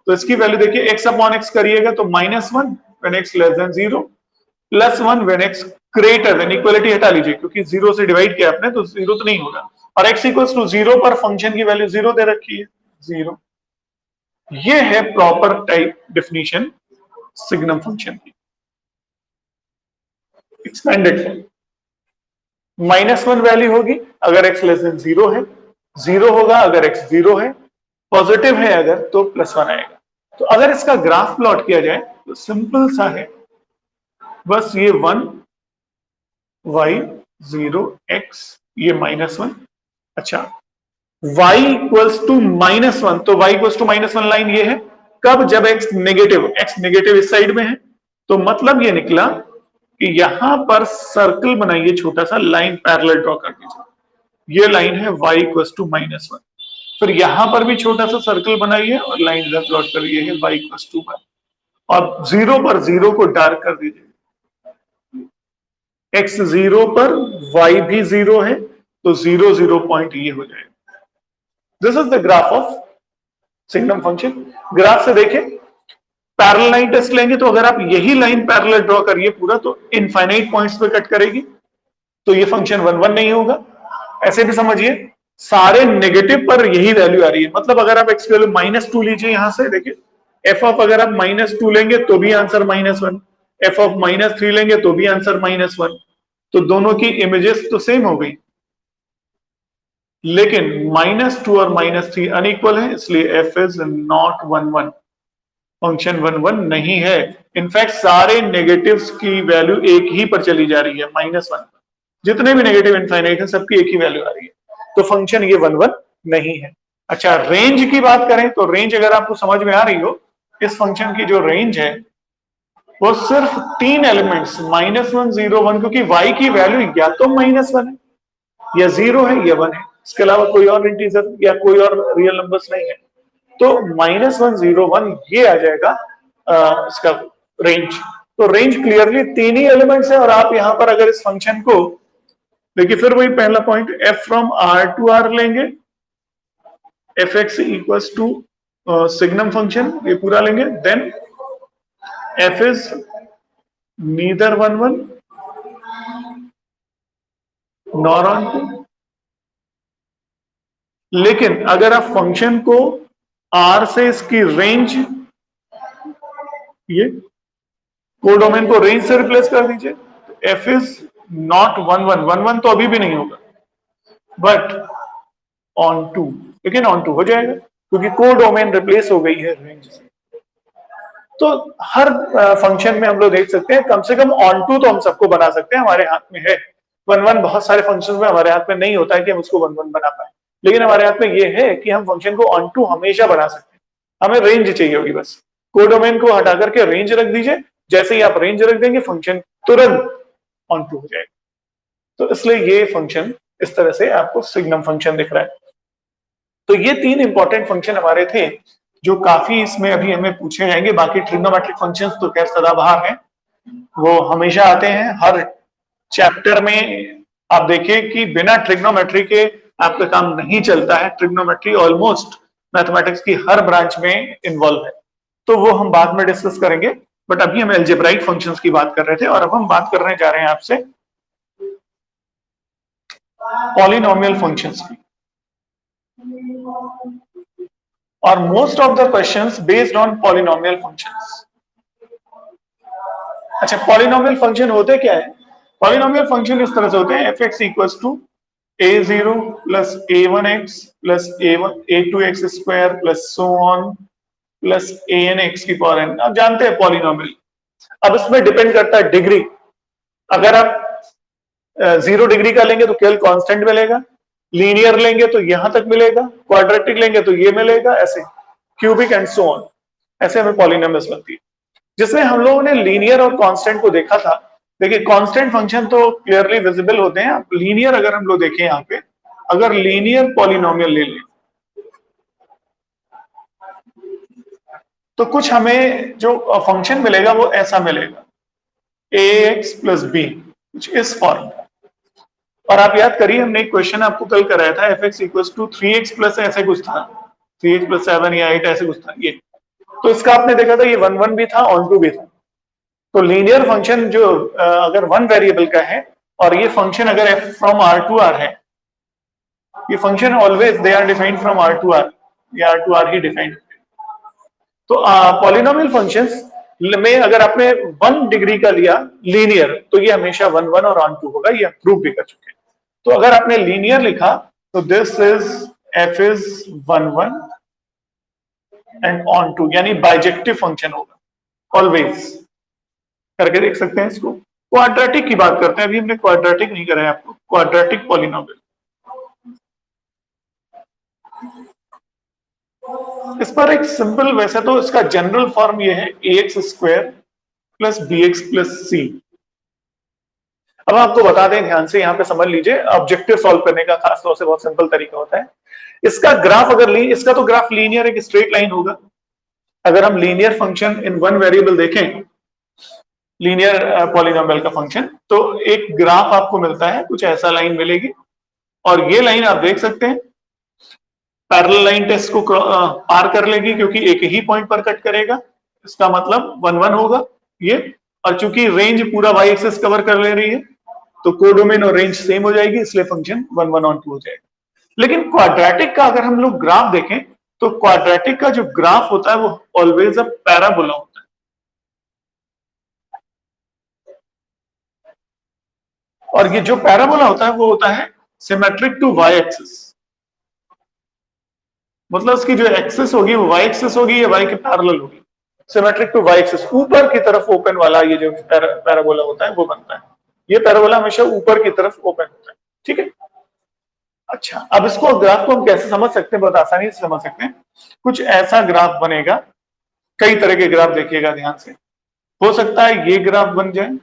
तो इसकी वैल्यू देखिए, x अपॉन x करिएगा तो -1 when x less than 0, +1 when x greater than, equality हटा लीजिए क्योंकि 0 से डिवाइड किया आपने तो 0 तो नहीं होगा, और x इक्वल्स टू 0 पर फंक्शन की वैल्यू 0 दे रखी है, 0। ये है proper type definition signum function की। एक्सपेंडेड फॉर्म, -1 वैल्यू होगी अगर x लेस देन 0 है, 0 होगा अगर x 0 है, पॉजिटिव है अगर तो +1 आएगा। तो अगर इसका ग्राफ प्लॉट किया जाए तो सिंपल सा है, बस ये 1 y 0 x, ये -1। अच्छा, y इक्वल्स टू -1, तो y इक्वल्स टू -1 लाइन ये है कब? जब x नेगेटिव इस साइड में है। तो मतलब ये निकला कि यहां पर सर्कल बनाइए, छोटा सा लाइन पैरेलल ड्रॉ कर दीजिए। ये लाइन है y इक्वल टू -1। फिर यहां पर भी छोटा सा सर्कल बनाइए और लाइन इधर प्लॉट करिए है y इक्वल टू 1, और जीरो पर जीरो को डार्क कर दीजिए। x जीरो पर y भी जीरो है, तो 0 0 पॉइंट ये हो जाएगा। This is the graph of signum function. Graph से देखें, पैरेलल लाइन टेस्ट लेंगे तो अगर आप यही लाइन पैरेलल ड्रॉ करिए पूरा, तो इनफाइनाइट पॉइंट्स पे कट करेगी, तो ये फंक्शन 1 1 नहीं होगा। ऐसे भी समझिए, सारे नेगेटिव पर यही वैल्यू आ रही है। मतलब अगर आप एक्स वैल्यू -2 लीजिए, यहां से देखिए एफ ऑफ, अगर आप -2 लेंगे तो भी आंसर -1, एफ ऑफ -3 लेंगे तो भी आंसर -1, तो दोनों की इमेजेस तो सेम हो गई, लेकिन -2 और -3 अनइक्वल है, इसलिए एफ इज नॉट 1 1, फंक्शन 1 1 नहीं है। इनफैक्ट सारे नेगेटिव्स की वैल्यू एक ही पर चली जा रही है, -1। जितने भी नेगेटिव इनफाइनाइट है सबकी एक ही वैल्यू आ रही है, तो फंक्शन ये 1 1 नहीं है। अच्छा, रेंज की बात करें तो रेंज अगर आपको समझ में आ रही हो, इस फंक्शन की जो रेंज है वो सिर्फ 3 एलिमेंट्स -1 0 1, क्योंकि y की वैल्यू या तो -1 है या 0 है या 1 है, इसके अलावा कोई और इंटीजर या कोई और रियल नंबर्स नहीं है। तो -1 0 1 ये आ जाएगा इसका रेंज। तो रेंज क्लियरली 3 ही एलिमेंट्स है, और आप यहां पर अगर इस फंक्शन को देखिए, फिर वही पहला point, f from r to r लेंगे, fx equals to signum function, ये पूरा लेंगे, then f is neither 1 1 nor onto 2। लेकिन अगर आप फंक्शन को r से इसकी रेंज, ये कोडोमेन को रेंज से रिप्लेस कर दीजिए, तो f इज नॉट 1 1 1 1 तो अभी भी नहीं होगा, बट ऑन 2, लेकिन ऑन 2 हो जाएगा क्योंकि कोडोमेन रिप्लेस हो गई है रेंज से। तो हर फंक्शन में हम लोग देख सकते हैं कम से कम ऑन टू तो हम सबको बना सकते हैं, हमारे हाथ में है। 1 1 बहुत सारे फंक्शन में हमारे हाथ में नहीं होता है कि हम उसको 1 1 बना पाए, लेकिन हमारे हाथ में ये है कि हम फंक्शन को ऑन टू हमेशा बना सकते हैं। हमें रेंज चाहिए होगी बस, कोडोमेन को हटा करके रेंज रख दीजिए, जैसे ही आप रेंज रख देंगे फंक्शन तुरंत ऑन टू हो जाएगा। तो इसलिए ये फंक्शन इस तरह से आपको सिग्नम फंक्शन दिख रहा है। तो ये 3 इंपॉर्टेंट फंक्शन हमारे थे जो काफी इसमें अभी हमें पूछे जाएंगे। बाकी ट्रिग्नोमेट्रिक फंक्शंस तो खैर सदाबहार हैं, वो हमेशा आते हैं हर चैप्टर में। आप देखिए कि बिना ट्रिग्नोमेट्री के आपका काम नहीं चलता है। ट्रिग्नोमेट्री ऑलमोस्ट मैथमेटिक्स की हर ब्रांच में इन्वॉल्व है, तो वो हम बाद में डिस्कस करेंगे। बट अभी हम अलजेब्राइक फंक्शंस की बात कर रहे थे, और अब हम बात करने जा रहे हैं आपसे पॉलिनोमियल फंक्शंस की। और most of the questions based on polynomial functions. अच्छा, पॉलिनोमियल फंक्शन होते क्या है? पॉलिनोमियल फंक्शन इस तरह से होते हैं, fx equals to a0 plus a1x plus a2x square plus so on plus anx की पावर n। आप जानते हैं पॉलिनोमियल। अब इसमें डिपेंड करता है डिग्री। अगर आप 0 डिग्री का लेंगे तो केवल कांस्टेंट मिलेगा, लीनियर लेंगे तो यहां तक मिलेगा, क्वाड्रेटिक लेंगे तो ये मिलेगा, ऐसे क्यूबिक एंड सो ऑन, ऐसे हमें पॉलिनोमियल्स बनती है। जिसमें हम लोगों ने लीनियर और कांस्टेंट को देखा था। देखिए, कांस्टेंट फंक्शन तो क्लियरली विजिबल होते हैं। लीनियर अगर हम लोग देखें यहाँ पे, अगर लीनियर पॉलिनोमियल ले लें तो कुछ हमें जो फंक्शन मिलेगा वो ऐसा मिलेगा, ax प्लस बी, कुछ इस फॉर्म का। और आप याद करिए, हमने एक क्वेश्चन आपको कल कराया था, fx equals to 3x plus ऐसे कुछ था, 3x प्लस 7 या 8 ऐसे कुछ था ये। तो इसका आपने देखा था, ये 1 1 भी था, ऑन 2 भी था। तो लीनियर फंक्शन जो अगर 1 वेरिएबल का है, और ये फंक्शन अगर f from r to r है, ये function always they are defined from r to r, या r टू r ही डिफाइंड। तो पॉलिनोमियल फंक्शंस में अगर आपने 1 डिग्री का लिया लीनियर, तो ये हमेशा 1 1 और ऑन 2 होगा, ये प्रूव भी कर चुके हैं। तो अगर आपने लीनियर लिखा तो this is f is 1 1 and on 2, यानी बाइजेक्टिव फंक्शन होगा ऑलवेज। करके देख सकते हैं इसको। क्वाड्रेटिक की बात करते हैं, अभी हमने क्वाड्रेटिक नहीं करा है आपको, क्वाड्रेटिक पॉलिनोमियल। इस पर एक सिंपल, वैसे तो इसका जनरल फॉर्म ये है ax square plus bx plus c। अब आपको बता दें ध्यान से, यहाँ पे समझ लीजिए, ऑब्जेक्टिव सॉल्व करने का खासतौर से बहुत सिंपल तरीका होता है। इसका ग्राफ अगर इसका तो ग्राफ लीनियर एक स्ट्रेट लाइन होगा। अगर हम linear function in one variable देखें, लीनियर पॉलिनोमियल का फंक्शन, तो एक ग्राफ आपको मिलता है, कुछ ऐसा लाइन मिलेगी, और ये लाइन आप देख सकते हैं पैरेलल लाइन टेस्ट को पार कर लेगी, क्योंकि एक ही पॉइंट पर कट करेगा, इसका मतलब 1 1 होगा ये। और चूंकि रेंज पूरा वाई एक्सिस कवर कर ले रही है, तो कोडोमेन और रेंज सेम हो जाएगी, इसलिए फंक्शन 1 1 ऑन 2 हो जाएगा। लेकिन क्वाड्रेटिक का अगर हम लोग ग्राफ देखें, तो क्वाड्रेटिक का जो ग्राफ होता है वो ऑलवेज अ पैराबोला होता है। और ये जो पैराबोला होता है वो होता है सिमेट्रिक टू वाई एक्सिस, मतलब उसकी जो एक्सिस होगी वो वाई एक्सिस होगी या वाई के पैरेलल होगी। सिमेट्रिक टू वाई एक्सिस, ऊपर की तरफ ओपन वाला ये जो पैराबोला होता है वो बनता है। ये पैराबोला हमेशा ऊपर की तरफ ओपन होता है, ठीक है। अच्छा, अब इसको ग्राफ को हम कैसे समझ सकते हैं, बहुत आसानी से समझ सकते हैं। कुछ ऐसा ग्राफ बनेगा, कई तरह के ग्राफ देखिएगा ध्यान से। हो सकता है ये ग्राफ बन जाए,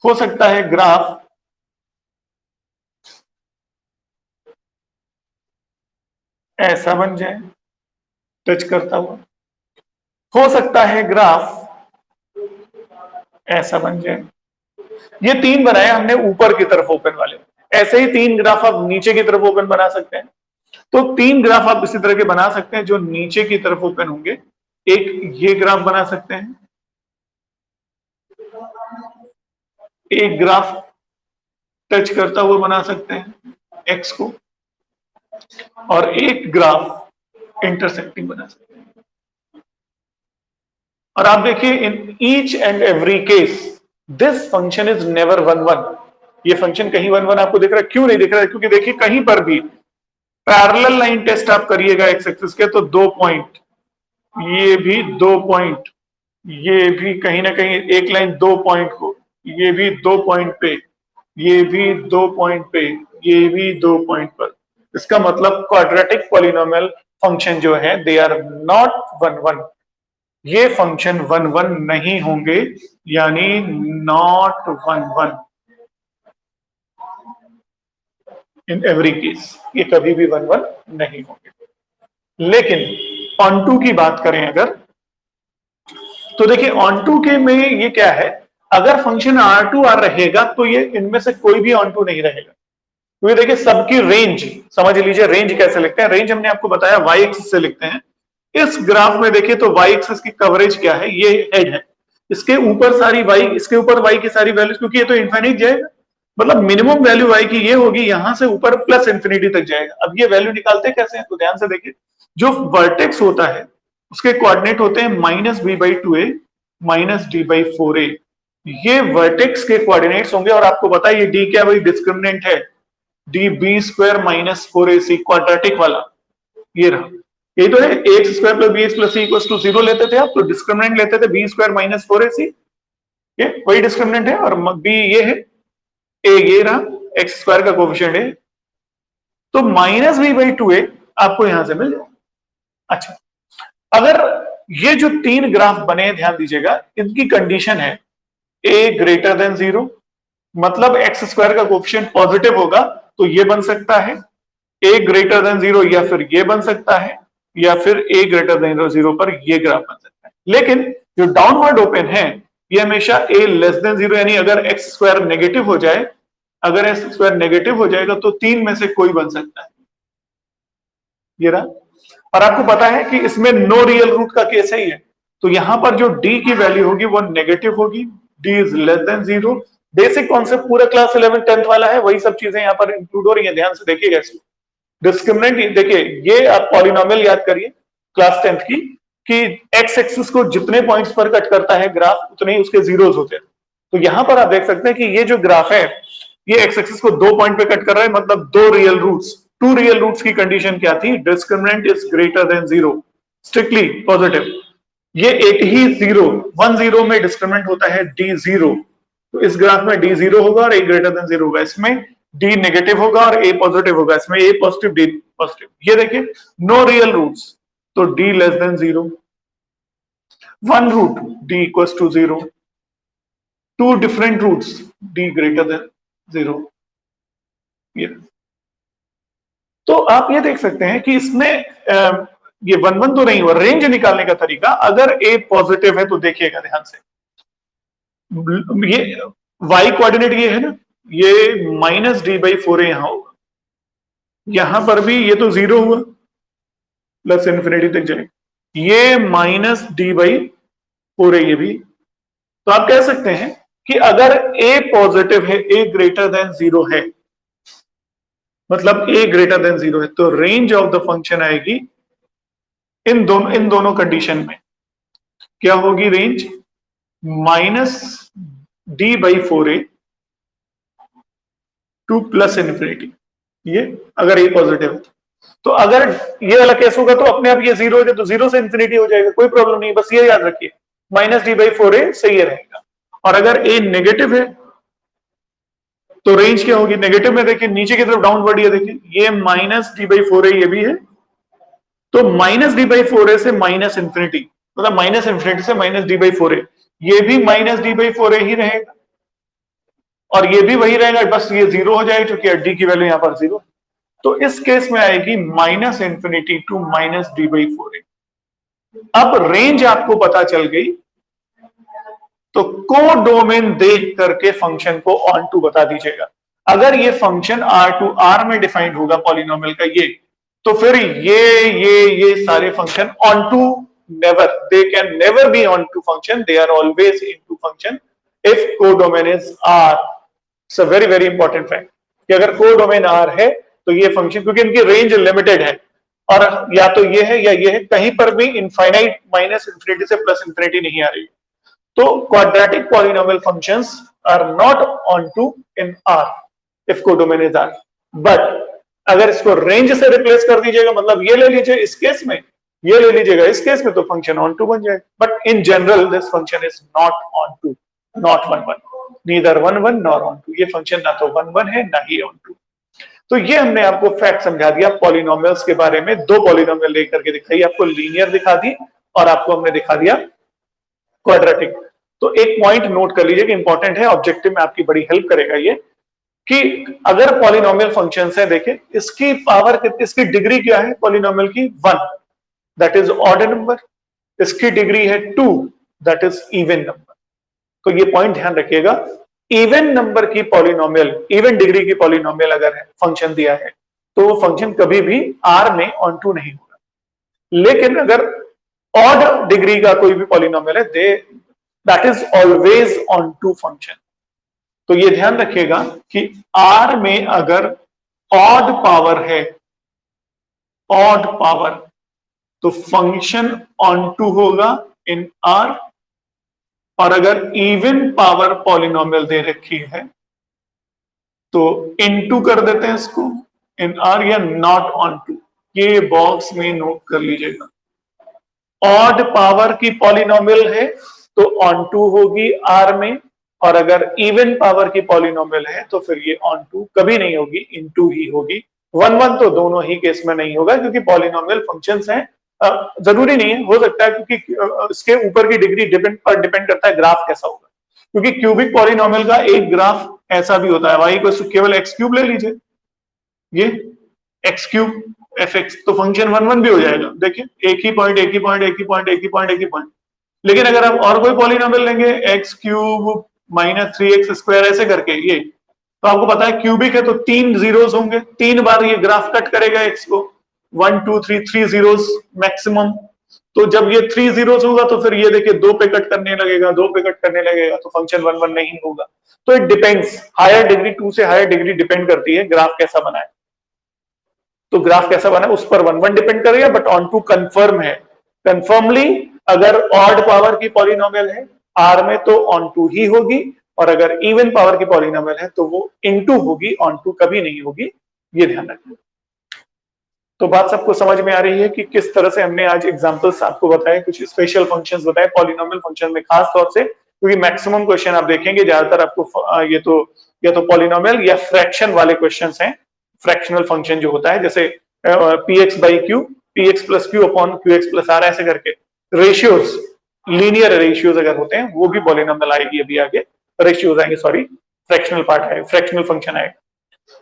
हो सकता है ग्राफ ऐसा बन जाए टच करता हुआ, हो सकता है ग्राफ ऐसा बन जाए। ये तीन बनाए हमने ऊपर की तरफ ओपन वाले, ऐसे ही तीन ग्राफ आप नीचे की तरफ ओपन बना सकते हैं। तो तीन ग्राफ आप इसी तरह के बना सकते हैं जो नीचे की तरफ ओपन होंगे। एक ये ग्राफ बना सकते हैं, एक ग्राफ टच करता हुआ बना सकते हैं एक्स को, और एक ग्राफ इंटरसेक्टिंग बना सकते हैं। और आप देखिए in each and every case this function is never 1 1। ये फंक्शन कहीं 1 1 आपको दिख रहा है, क्यों नहीं दिख रहा है? क्योंकि देखिए कहीं पर भी पैरेलल लाइन टेस्ट आप करिएगा एक्स एक्सिस के, तो 2 पॉइंट, ये भी 2 पॉइंट, ये भी कहीं ना कहीं एक लाइन 2 पॉइंट को, ये भी 2 पॉइंट पे, ये भी 2 पॉइंट पे, ये भी 2 पॉइंट पर। इसका मतलब क्वाड्रेटिक पॉलिनोमियल फंक्शन जो है दे आर नॉट 1 1। ये फंक्शन 1 1 नहीं होंगे, यानी नॉट 1 1 इन एवरी केस, ये कभी भी 1 1 नहीं होंगे। लेकिन ऑन टू की बात करें अगर, तो देखिए ऑन टू के में ये क्या है, अगर फंक्शन R2R रहेगा तो ये इनमें से कोई भी ऑन टू नहीं रहेगा। तो ये देखिए सबकी रेंज समझ लीजिए, रेंज कैसे लिखते हैं, रेंज हमने आपको बताया वाई एक्सिस से लिखते हैं। इस ग्राफ में देखिए तो वाई एक्सिस की कवरेज क्या है, ये हेड है, इसके ऊपर सारी वाई, इसके ऊपर वाई की सारी वैल्यूज, क्योंकि ये तो इनफाइनाइट जाएगा, मतलब मिनिमम वैल्यू वाई की ये होगी, यहां से ऊपर प्लस इंफिनिटी तक जाएगा। अब ये वैल्यू निकालते कैसे हैं, तो ध्यान से देखिए, जो वर्टेक्स होता है उसके कोऑर्डिनेट होते हैं -b/2a -d/4a। ये वर्टेक्स के कोऑर्डिनेट्स होंगे, और आपको पता है ये d क्या, वही डिस्क्रिमिनेंट है, db² - 4ac क्वाड्रेटिक वाला, ये रहा। यही तो है, ax² + bx + c = 0 लेते थे आप, तो डिस्क्रिमिनेंट लेते थे b² - 4ac, ये वही डिस्क्रिमिनेंट है, और b ये है, a ये रहा, x² का कोएफिशिएंट है, तो -b/2a आपको यहां से मिल जाएगा। अच्छा, अगर ये जो तीन ग्राफ बने, ध्यान दीजिएगा, इनकी कंडीशन है a > 0, मतलब x² का कोएफिशिएंट पॉजिटिव होगा तो ये बन सकता है a > 0, या फिर ये बन सकता है, या फिर a > 0 पर ये ग्राफ बन सकता है। लेकिन जो डाउनवर्ड ओपन है ये हमेशा a < 0, यानी अगर x² नेगेटिव हो जाए, अगर x² नेगेटिव हो जाएगा तो तीन में से कोई बन सकता है, ये रहा। और आपको पता है कि इसमें नो रियल रूट का केस है ये, तो यहां पर जो d की वैल्यू होगी वो नेगेटिव होगी, d < 0। बेसिक कॉन्सेप्ट पूरा क्लास 11 10th वाला है, वही सब चीजें यहां पर इंक्लूड हो रही हैं, ध्यान से देखिएगा इसको। डिस्क्रिमिनेंट देखिए, ये आप पॉलिनोमियल याद करिए क्लास 10th की, कि एक्स एक्सिस को जितने पॉइंट्स पर कट करता है ग्राफ, उतने ही उसके जीरोस होते हैं। तो यहां पर आप देख सकते हैं कि ये जो ग्राफ है, ये एक्स एक्सिस को 2 पॉइंट पे कट कर रहा है, मतलब 2 रियल रूट्स, 2 रियल रूट्स की कंडीशन क्या थी, डिस्क्रिमिनेंट इज > 0, स्ट्रिक्टली पॉजिटिव। ये एक ही 0 1 0 में डिस्क्रिमिनेंट होता है d0, तो इस ग्राफ में d0 होगा और a > 0 होगा, इसमें d नेगेटिव होगा और a पॉजिटिव होगा, इसमें a पॉजिटिव d पॉजिटिव। ये देखिए नो रियल रूट्स, तो d < 0। one root d equals to 0, two different roots d greater than 0। ये तो आप ये देख सकते हैं कि इसमें ये 1 1 तो नहीं हुआ। रेंज निकालने का तरीका, अगर a पॉजिटिव है तो देखिएगा ध्यान से, ये y कोऑर्डिनेट ये है ना, ये माइनस डी बाई 4 है, यहां होगा, यहां पर भी ये तो 0 हुआ, प्लस इन्फिनिटी तक जाएगा, ये माइनस डी बाई 4 है ये भी। तो आप कह सकते हैं कि अगर a पॉजिटिव है, a ग्रेटर देन 0 है, मतलब a ग्रेटर देन 0 है, तो रेंज ऑफ द फंक्शन आएगी इन दोनों कंडीशन में। क्या होगी range? Minus d by 4a two plus infinity, ये अगर a पॉजिटिव है। तो अगर ये वाला केस होगा तो अपने आप ये 0 हो जाए, तो 0 से इन्फिनिटी हो जाएगा, कोई प्रॉब्लम नहीं, बस ये याद रखिए माइनस डी बाई 4a सही रहेगा। और अगर a नेगेटिव है तो रेंज क्या होगी? नेगेटिव में देखिए नीचे की तरफ डाउनवर्ड, ये देखिए ये माइनस डी बाई 4a ये भी है, तो माइनस डी बाई 4a से माइनस इंफिनिटी, मतलब माइनस इंफिनिटी से माइनस डी बाई 4a, ये भी माइनस डी बाई 4a ही रहेगा, और ये भी वही रहेगा, बस ये 0 हो जाएगा क्योंकि डी की वैल्यू यहां पर 0। तो इस केस में आएगी minus infinity to minus d by 4a। अब रेंज आपको पता चल गई, तो कोडोमेन देख करके फंक्शन को ऑन टू बता दीजिएगा। अगर ये फंक्शन R में डिफाइंड होगा पॉलिनोमियल का ये, तो फिर ये सारे function onto never, they can never be onto function, they are always into function if codomain is R। It's a very very important fact कि अगर कोडोमेन R है तो ये फंक्शन, क्योंकि इनकी रेंज लिमिटेड है, और या तो ये है या ये है, कहीं पर भी इनफाइनाइट माइनस इंफिनिटी से प्लस इंफिनिटी नहीं आ रही। तो quadratic polynomial functions are not onto in R if codomain is R, but अगर इसको रेंज से रिप्लेस कर दीजिएगा, मतलब ये ले लीजिए इस केस में, ये ले लीजिएगा इस केस में, तो फंक्शन ऑन टू बन जाएगा। But in general this function is not onto, not 1 1, neither 1 1 nor onto. ये फंक्शन ना तो 1 1 है ना ही ऑन टू। तो ये हमने आपको फैक्ट समझा दिया पॉलिनोमियल्स के बारे में। दो पॉलिनोमियल लेकर के दिखाई, आपको लीनियर दिखा दी और आपको हमने दिखा दिया क्वाड्रेटिक। तो एक पॉइंट नोट कर लीजिए कि इंपॉर्टेंट है, ऑब्जेक्टिव में आपकी बड़ी हेल्प करेगा ये, कि अगर पॉलिनोमियल फंक्शंस है, देखिए इसकी पावर, इसकी डिग्री क्या है पॉलिनोमियल की? 1, दैट इज ऑड नंबर। इसकी डिग्री है 2, दैट इज इवन नंबर। तो ये पॉइंट ध्यान रखिएगा, इवन नंबर की पॉलिनोमियल, इवन डिग्री की पॉलिनोमियल अगर फंक्शन दिया है तो वो फंक्शन कभी भी R में ऑन टू नहीं होगा। लेकिन अगर ऑड डिग्री का कोई भी पॉलिनोमियल है, that is always onto function. तो ये ध्यान रखिएगा कि R में अगर ऑड पावर है, ऑड पावर, तो फंक्शन ऑन टू होगा इन R, और अगर इवन पावर पॉलिनोमियल दे रखी है तो इनटू कर देते हैं इसको इन R, या नॉट ऑन टू। ये बॉक्स में नोट कर लीजिएगा। ऑड पावर की पॉलिनोमियल है तो ऑन टू होगी R में, और अगर इवन पावर की पॉलिनोमियल है तो फिर ये ऑन टू कभी नहीं होगी, इनटू ही होगी। 1 1 तो दोनों ही केस में नहीं होगा, क्योंकि पॉलिनोमियल फंक्शंस हैं, जरूरी नहीं है, हो सकता है, क्योंकि इसके ऊपर की डिग्री डिपेंड करता है ग्राफ कैसा होगा। क्योंकि क्यूबिक पॉलिनोमियल का एक ग्राफ ऐसा भी होता है, y को केवल एक्स क्यूब ले लीजिए, ये एक्स क्यूब एफ एक्स, तो फंक्शन 1 1 भी हो जाएगा। देखिए एक ही पॉइंट, एक ही पॉइंट, एक ही पॉइंट, एक ही पॉइंट, एक ही पॉइंट। लेकिन अगर आप और कोई पॉलिनोमियल लेंगे, x cube minus 3x square ऐसे करके, ये तो आपको पता है क्यूबिक है तो 3 जीरोस होंगे, 3 बार ये ग्राफ कट करेगा एक्स को, 1 2 3 जीरोस मैक्सिमम। तो जब ये 3 जीरोस होगा तो फिर ये देखिए 2 पे कट करने लगेगा, 2 पे कट करने लगेगा, तो फंक्शन 1 1 नहीं होगा। तो इट डिपेंड्स, हायर डिग्री, 2 से हायर डिग्री डिपेंड करती है ग्राफ कैसा बना है। तो ग्राफ कैसा बना है उस पर 1 1 डिपेंड करेगा, बट ऑन टू कंफर्म है। कंफर्मली अगर ऑड पावर की पॉलिनोमियल है R में तो ऑन टू ही होगी, और अगर इवन पावर की पॉलिनोमियल है तो वो इनटू होगी, ऑन टू कभी नहीं होगी। ये ध्यान रखना। तो बात सबको समझ में आ रही है कि किस तरह से हमने आज एग्जांपल्स आपको बताए, कुछ स्पेशल फंक्शंस बताए पॉलिनोमियल फंक्शन में, खास तौर से क्योंकि मैक्सिमम क्वेश्चन आप देखेंगे ज्यादातर आपको ये तो या तो पॉलिनोमियल या फ्रैक्शन वाले क्वेश्चंस हैं। फ्रैक्शनल फंक्शन जो होता है, जैसे px by q, px plus q upon qx plus r, ऐसे करके रेशियोज लीनियर रेशियोज अगर होते हैं वो भी पॉलिनोमियल आएगी अभी आगे, रेशियोज आएंगे सॉरी, फ्रैक्शनल पार्ट आएगा, फ्रैक्शनल फंक्शन आएगा।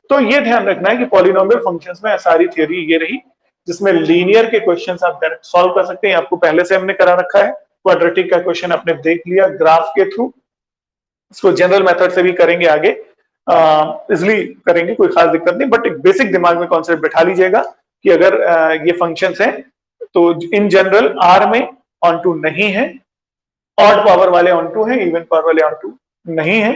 तो ये ध्यान रखना है कि पॉलिनोमियल फंक्शंस में सारी थ्योरी ये रही जिसमें लीनियर के क्वेश्चंस आप डायरेक्ट सॉल्व कर सकते हैं, आपको पहले से हमने करा रखा है। क्वाड्रेटिक का क्वेश्चन आपने देख लिया ग्राफ के थ्रू, इसको जनरल मेथड से भी करेंगे आगे, इजिली करेंगे, कोई खास दिक्कत नहीं, बट एक बेसिक दिमाग में कॉन्सेप्ट बैठा लीजिएगा कि अगर ये फंक्शंस हैं तो इन जनरल आर में ऑन टू नहीं है, ऑड पावर वाले ऑन टू है, इवन पावर वाले ऑन टू नहीं है।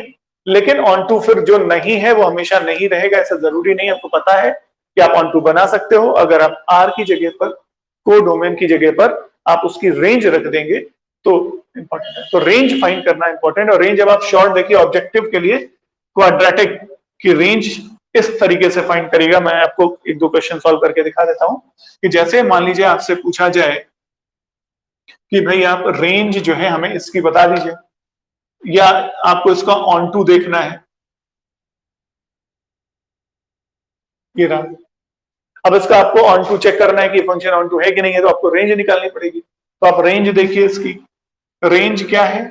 लेकिन ऑन टू फिर जो नहीं है वो हमेशा नहीं रहेगा, ऐसा जरूरी नहीं, आपको पता है कि आप ऑन टू बना सकते हो अगर आप आर की जगह पर, को डोमेन की जगह पर आप उसकी रेंज रख देंगे तो इंपॉर्टेंट है। तो रेंज फाइंड करना इंपॉर्टेंट, और रेंज जब आप शॉर्ट देखिए ऑब्जेक्टिव के लिए क्वाड्रेटिक की रेंज इस तरीके से फाइंड करेगा। मैं आपको एक दो क्वेश्चन सॉल्व करके दिखा देता हूं कि जैसे मान लीजिए आपसे पूछा जाए कि भाई आप रेंज जो है हमें इसकी बता दीजिए, या आपको इसका ऑन टू देखना है, ये रहा। अब इसका आपको ऑन टू चेक करना है कि फंक्शन ऑन टू है कि नहीं है, तो आपको रेंज निकालनी पड़ेगी। तो आप रेंज देखिए इसकी, रेंज क्या है।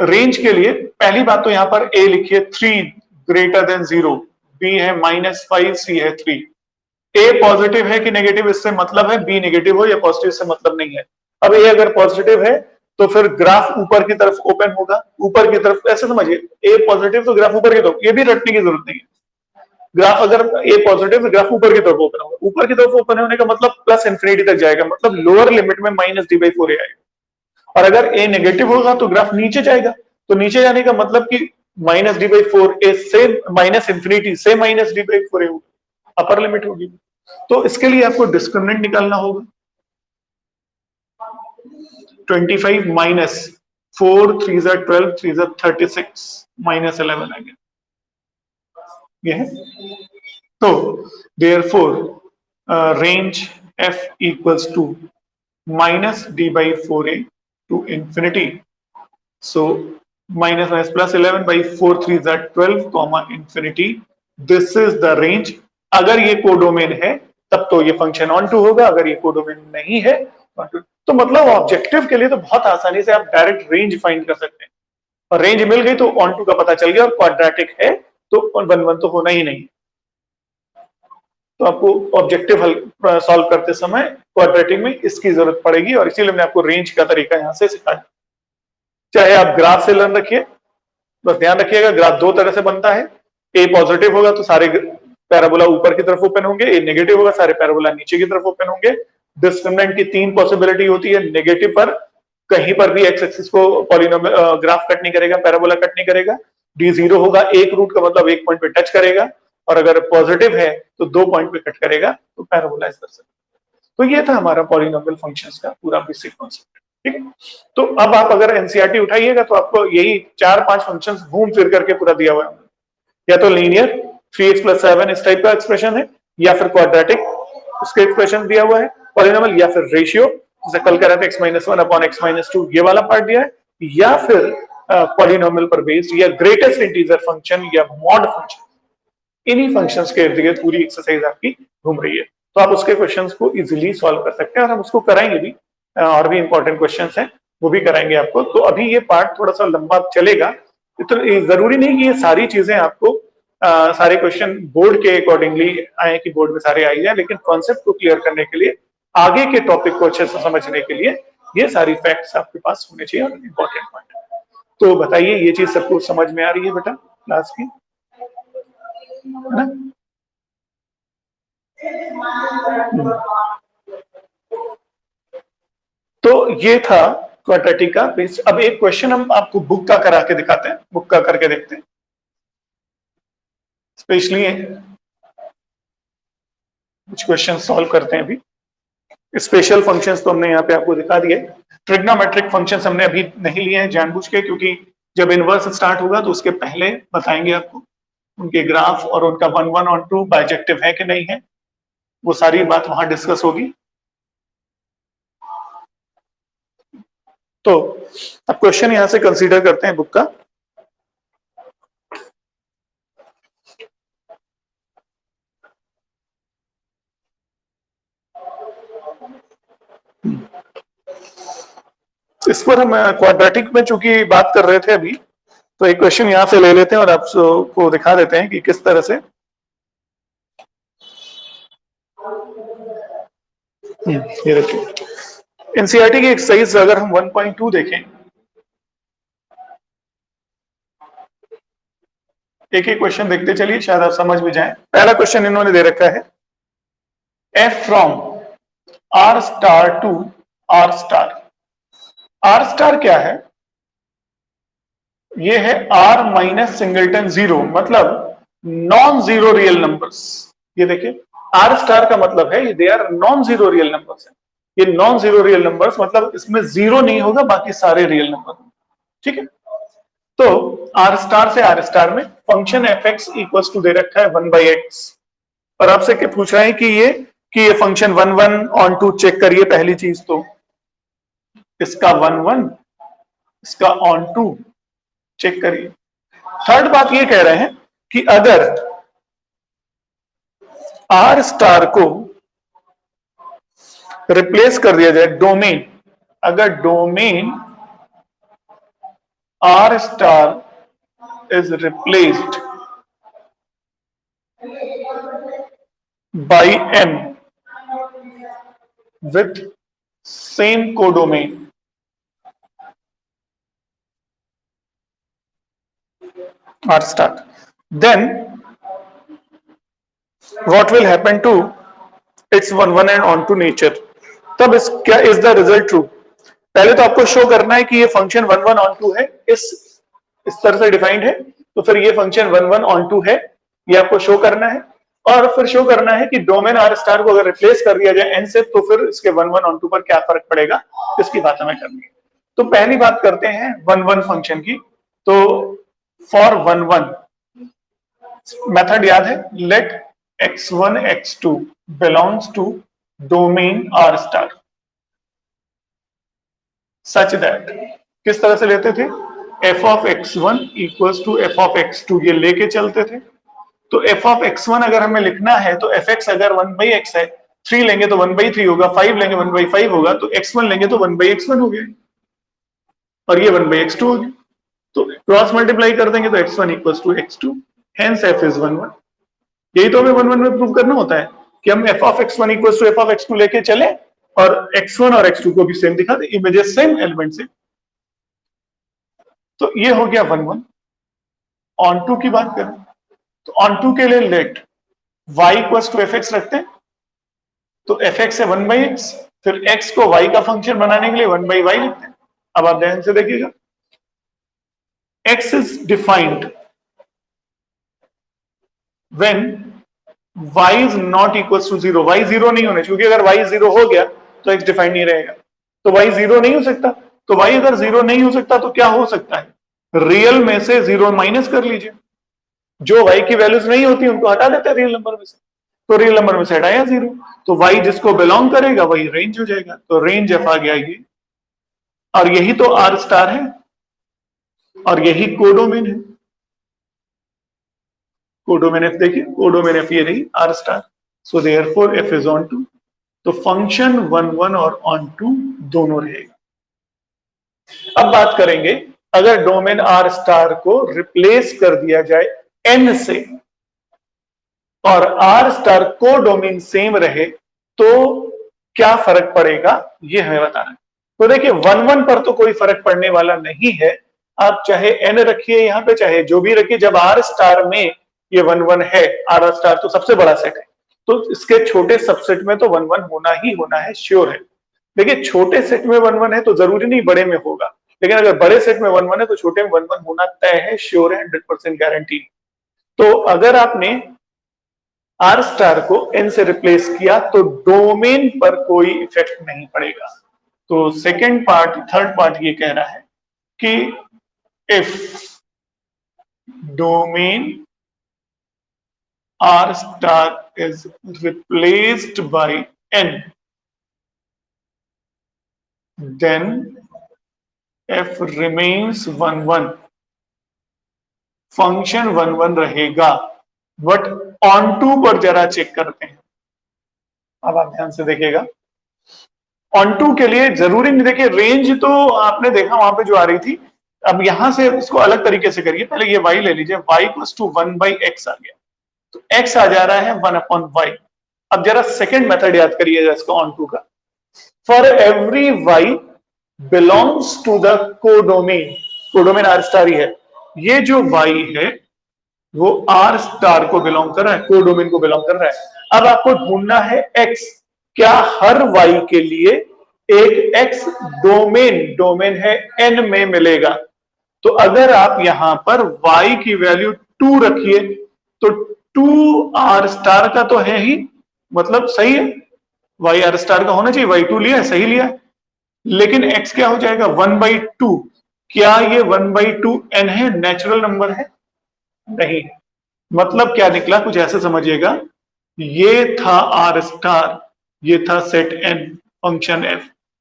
रेंज के लिए पहली बात तो यहां पर ए लिखिए 3 ग्रेटर देन 0, बी है -5, सी है 3। ए पॉजिटिव है कि नेगेटिव इससे मतलब है, बी नेगेटिव हो या पॉजिटिव से मतलब नहीं है। अब ए अगर पॉजिटिव है तो फिर ग्राफ ऊपर की तरफ ओपन होगा, ऊपर की तरफ ऐसे समझिए, ए पॉजिटिव तो ग्राफ ऊपर की तरफ, ये भी रटने की जरूरत नहीं है। ग्राफ अगर ए पॉजिटिव तो ग्राफ ऊपर की तरफ ओपन होगा, ऊपर की तरफ ओपन होने का मतलब प्लस इंफिनिटी तक जाएगा, मतलब लोअर लिमिट में -d/4 आएगा। और अगर ए नेगेटिव होगा तो ग्राफ नीचे जाएगा, तो नीचे जाने का मतलब कि -d/4 ए से माइनस इंफिनिटी से -d/4 होगी, अपर लिमिट होगी। तो इसके लिए आपको डिस्क्रिमिनेंट निकालना होगा। 25 माइनस 4 3 12 3 36 -11 आ गया, ये है। तो therefore range f equals to -d/4a to infinity, so minus minus plus 11 by 4 3 12 comma infinity, this is the range. अगर ये कोडोमेन है तब तो ये फंक्शन ऑन टू होगा, अगर ये कोडोमेन नहीं है तो मतलब ऑब्जेक्टिव के लिए तो बहुत आसानी से आप डायरेक्ट रेंज फाइंड कर सकते हैं, और रेंज मिल गई तो ऑन टू का पता चल गया, और क्वाड्रेटिक है तो 1 1 तो होना ही नहीं। तो आपको ऑब्जेक्टिव हल सॉल्व करते समय क्वाड्रेटिक में इसकी जरूरत पड़ेगी, और इसीलिए मैंने आपको रेंज का तरीका यहां से सिखाया। चाहे आप ग्राफ से लर्न रखिए, बस ध्यान रखिएगा ग्राफ दो तरह से बनता है। ए पॉजिटिव होगा तो सारे पैराबोला ऊपर की तरफ ओपन होंगे, ए नेगेटिव होगा सारे पैराबोला नीचे की तरफ ओपन होंगे। डिस्क्रिमिनेंट की 3 पॉसिबिलिटी होती है, नेगेटिव पर कहीं पर भी एक्स एक्सिस को पॉलिनोमियल ग्राफ कट नहीं करेगा, पैराबोला कट नहीं करेगा। डी जीरो होगा, एक रूट का मतलब एक पॉइंट पे टच करेगा, और अगर पॉजिटिव है तो 2 पॉइंट पे कट करेगा, तो पैराबोला इस तरह से। तो ये था हमारा पॉलिनोमियल फंक्शंस का पूरा बेसिक कॉन्सेप्ट, ठीक है। तो अब आप अगर एनसीईआरटी उठाइएगा तो आपको यही 4 5 फंक्शंस घूम फिर करके पूरा दिया हुआ है, या तो लीनियर 3x+7 इस टाइप का एक्सप्रेशन है, या फिर क्वाड्रेटिक उसके एक्सप्रेशन दिया हुआ है, पॉलिनोमियल, या फिर रेशियो जैसे कल कह रहे थे x-1/x-2 ये वाला पार्ट दिया है, या फिर पॉलिनोमियल पर बेस्ड या ग्रेटेस्ट इंटीजर फंक्शन या मॉड फंक्शन, इन्हीं फंक्शंस के इर्द गिर्द पूरी एक्सरसाइज आपकी घूम रही है। तो आप उसके क्वेश्चंस को इजीली सॉल्व कर सकते हैं, और हम उसको कराएंगे भी, और भी इंपॉर्टेंट क्वेश्चंस हैं वो भी कराएंगे आपको। तो अभी ये पार्ट थोड़ा सा लंबा चलेगा, तो जरूरी नहीं कि ये सारी चीजें आपको सारे क्वेश्चन बोर्ड के अकॉर्डिंगली आए कि बोर्ड में सारे आई जाए, लेकिन कॉन्सेप्ट को क्लियर करने के लिए, आगे के टॉपिक को अच्छे से समझने के लिए ये सारी फैक्ट्स आपके पास होने चाहिए, और इंपॉर्टेंट पॉइंट। तो बताइए ये चीज सबको समझ में आ रही है बेटा क्लास की, है ना? तो ये था क्वाड्रेटिक का बेस। अब एक क्वेश्चन हम आपको बुक का करा के दिखाते हैं, बुक का करके देखते हैं, स्पेशली कुछ क्वेश्चन सॉल्व करते हैं अभी। स्पेशल फंक्शंस तो हमने यहाँ पे आपको दिखा दिए, ट्रिग्नोमेट्रिक फंक्शंस हमने अभी नहीं लिए हैं जानबूझ के, क्योंकि जब इनवर्स स्टार्ट होगा तो उसके पहले बताएंगे आपको उनके ग्राफ और उनका 1 1 और 2 बाइजेक्टिव है कि नहीं है, वो सारी बात वहां डिस्कस होगी। तो अब क्वेश्चन यहां से कंसीडर करते हैं बुक का। इस पर हम क्वाड्रेटिक में चूंकि बात कर रहे थे अभी, तो एक क्वेश्चन यहां से ले लेते हैं और आपको दिखा देते हैं कि किस तरह से। ये देखिए, एनसीईआरटी की एक्सरसाइज अगर हम 1.2 देखें, एक एक क्वेश्चन देखते चलिए, शायद आप समझ भी जाएं। पहला क्वेश्चन इन्होंने दे रखा है, f from R star to R star. R star क्या है? ये है आर माइनस सिंगलटन जीरो, मतलब नॉन जीरो रियल नंबर्स। ये देखिए, आर स्टार का मतलब है they are non zero real numbers है। ये नॉन जीरो रियल नंबर्स मतलब इसमें जीरो नहीं होगा, बाकी सारे रियल नंबर। ठीक है, तो आर स्टार से आर स्टार में function f x equal to दे रखा है 1/x, और आपसे क्या पूछ रहा है कि ये फंक्शन 1 ऑन टू चेक करिए। पहली चीज तो इसका 1 इसका ऑन टू चेक करिए। थर्ड बात ये कह रहे हैं कि अगर आर स्टार को रिप्लेस कर दिया जाए डोमेन, अगर domain R star is replaced by M with same codomain, R star, then what will happen to its 1 and on to nature? तब इस क्या इज द रिजल्ट ट्रू? पहले तो आपको शो करना है कि ये फंक्शन 1 ऑन टू है, इस तरह से डिफाइंड है, तो फिर ये फंक्शन 1 ऑन टू है, ये आपको शो करना है। और फिर शो करना है कि डोमेन आर स्टार को अगर रिप्लेस कर दिया जाए एन से, तो फिर इसके 1 ऑन टू पर क्या फर्क पड़ेगा, इसकी बात हमें करनी है। तो पहली बात करते हैं 1 फंक्शन की। तो फॉर 1 मेथड याद है, let x1 x2 belongs to domain R star such that, किस तरह से लेते थे, f of x1 equals to f of x2, ये लेके चलते थे। तो f ऑफ x1 अगर हमें लिखना है तो fx अगर 1/x है, 3 लेंगे तो 1/3 होगा, 5 लेंगे 1/5 होगा, तो x1 लेंगे तो 1/x1 हो गया, और ये 1/x2 हो गया। तो क्रॉस मल्टीप्लाई कर देंगे तो x1 equals to x2, hence f is 1 1। यही तो हमें 1 में प्रूव करना होता है कि हम f of x1 equals to f of x2 लेके चले और x1 और x2 को भी सेम दिखा दे, इमेजेस सेम, एलिमेंट से। तो ये हो गया 1 1। ऑन टू की बात करें तो ऑन टू के लिए let y equals to fx रखते हैं, तो fx है 1/x, फिर x को y का फंक्शन बनाने के लिए 1/y लिखते हैं। अब आप ध्यान से देखिएगा, x is defined when y is not equals to 0, y 0 नहीं होने, क्योंकि अगर y 0 हो गया तो x डिफाइंड नहीं रहेगा, तो y 0 नहीं हो सकता। तो y अगर 0 नहीं हो सकता तो क्या हो सकता है, रियल में से 0 माइनस कर लीजिए, जो y की वैल्यूज नहीं होती उनको हटा देते हैं रियल नंबर में से, तो रियल नंबर में से हटाया 0, तो y जिसको बिलोंग करेगा वही रेंज हो जाएगा, तो रेंज f आ गया ये, और यही तो आर स्टार है और यही कोडोमेन है। कोडोमेन एफ देखिए, कोडोमेन एफ ये रही R star, so therefore f is onto, तो फंक्शन 1 1 और ऑन टू दोनों रहेगा। अब बात करेंगे, अगर डोमेन आर स्टार को रिप्लेस कर दिया जाए एन से और आर स्टार को डोमेन सेम रहे तो क्या फर्क पड़ेगा, ये हमें बताना है। तो देखिए 1 1 पर तो कोई फर्क पड़ने वाला नहीं है, आप चाहे एन रखिए यहां पे, चाहे जो भी रखिए, जब आर स्टार में ये 1 1 है, आर स्टार तो सबसे बड़ा सेट है, तो इसके छोटे सबसेट में तो 1 1 होना ही होना है, श्योर है। देखिए छोटे सेट में 1 1 है तो जरूरी नहीं बड़े में होगा, लेकिन अगर बड़े सेट में 1 1 है तो छोटे में 1 1 होना तय है, श्योर है, 100% गारंटी। तो अगर आपने आर स्टार को एन से रिप्लेस किया तो डोमेन पर कोई इफेक्ट नहीं पड़ेगा। तो सेकेंड पार्ट, थर्ड पार्ट ये कह रहा है कि if domain R star is replaced by n, then f remains 1 1, function 1 1 रहेगा, बट ऑन टू पर जरा चेक करते हैं। अब आप ध्यान से देखिएगा, ऑन टू के लिए जरूरी नहीं, देखिए रेंज तो आपने देखा वहां पे जो आ रही थी, अब यहां से इसको अलग तरीके से करिए, पहले ये y ले लीजिए, y इक्वल्स टू 1/x आ गया, तो x आ जा रहा है 1/y। अब जरा सेकंड मेथड याद करिएगा इसको ऑन टू का, for every y belongs to the codomain, codomain R star ही है, ये जो y है वो आर स्टार को बिलोंग कर रहा है, कोडोमेन को बिलोंग कर रहा है। अब आपको ढूंढना है x, क्या हर y के लिए एक x डोमेन, डोमेन है n में मिलेगा? तो अगर आप यहां पर y की वैल्यू 2 रखिए तो 2 आर स्टार का तो है ही, मतलब सही है, y आर स्टार का होना चाहिए, y2 लिया है, सही लिया है, लेकिन x क्या हो जाएगा 1/2, क्या ये 1/2 n है, नेचुरल नंबर है? नहीं। मतलब क्या निकला, कुछ ऐसे समझिएगा, ये था आर स्टार, ये था सेट n फंक्शन f,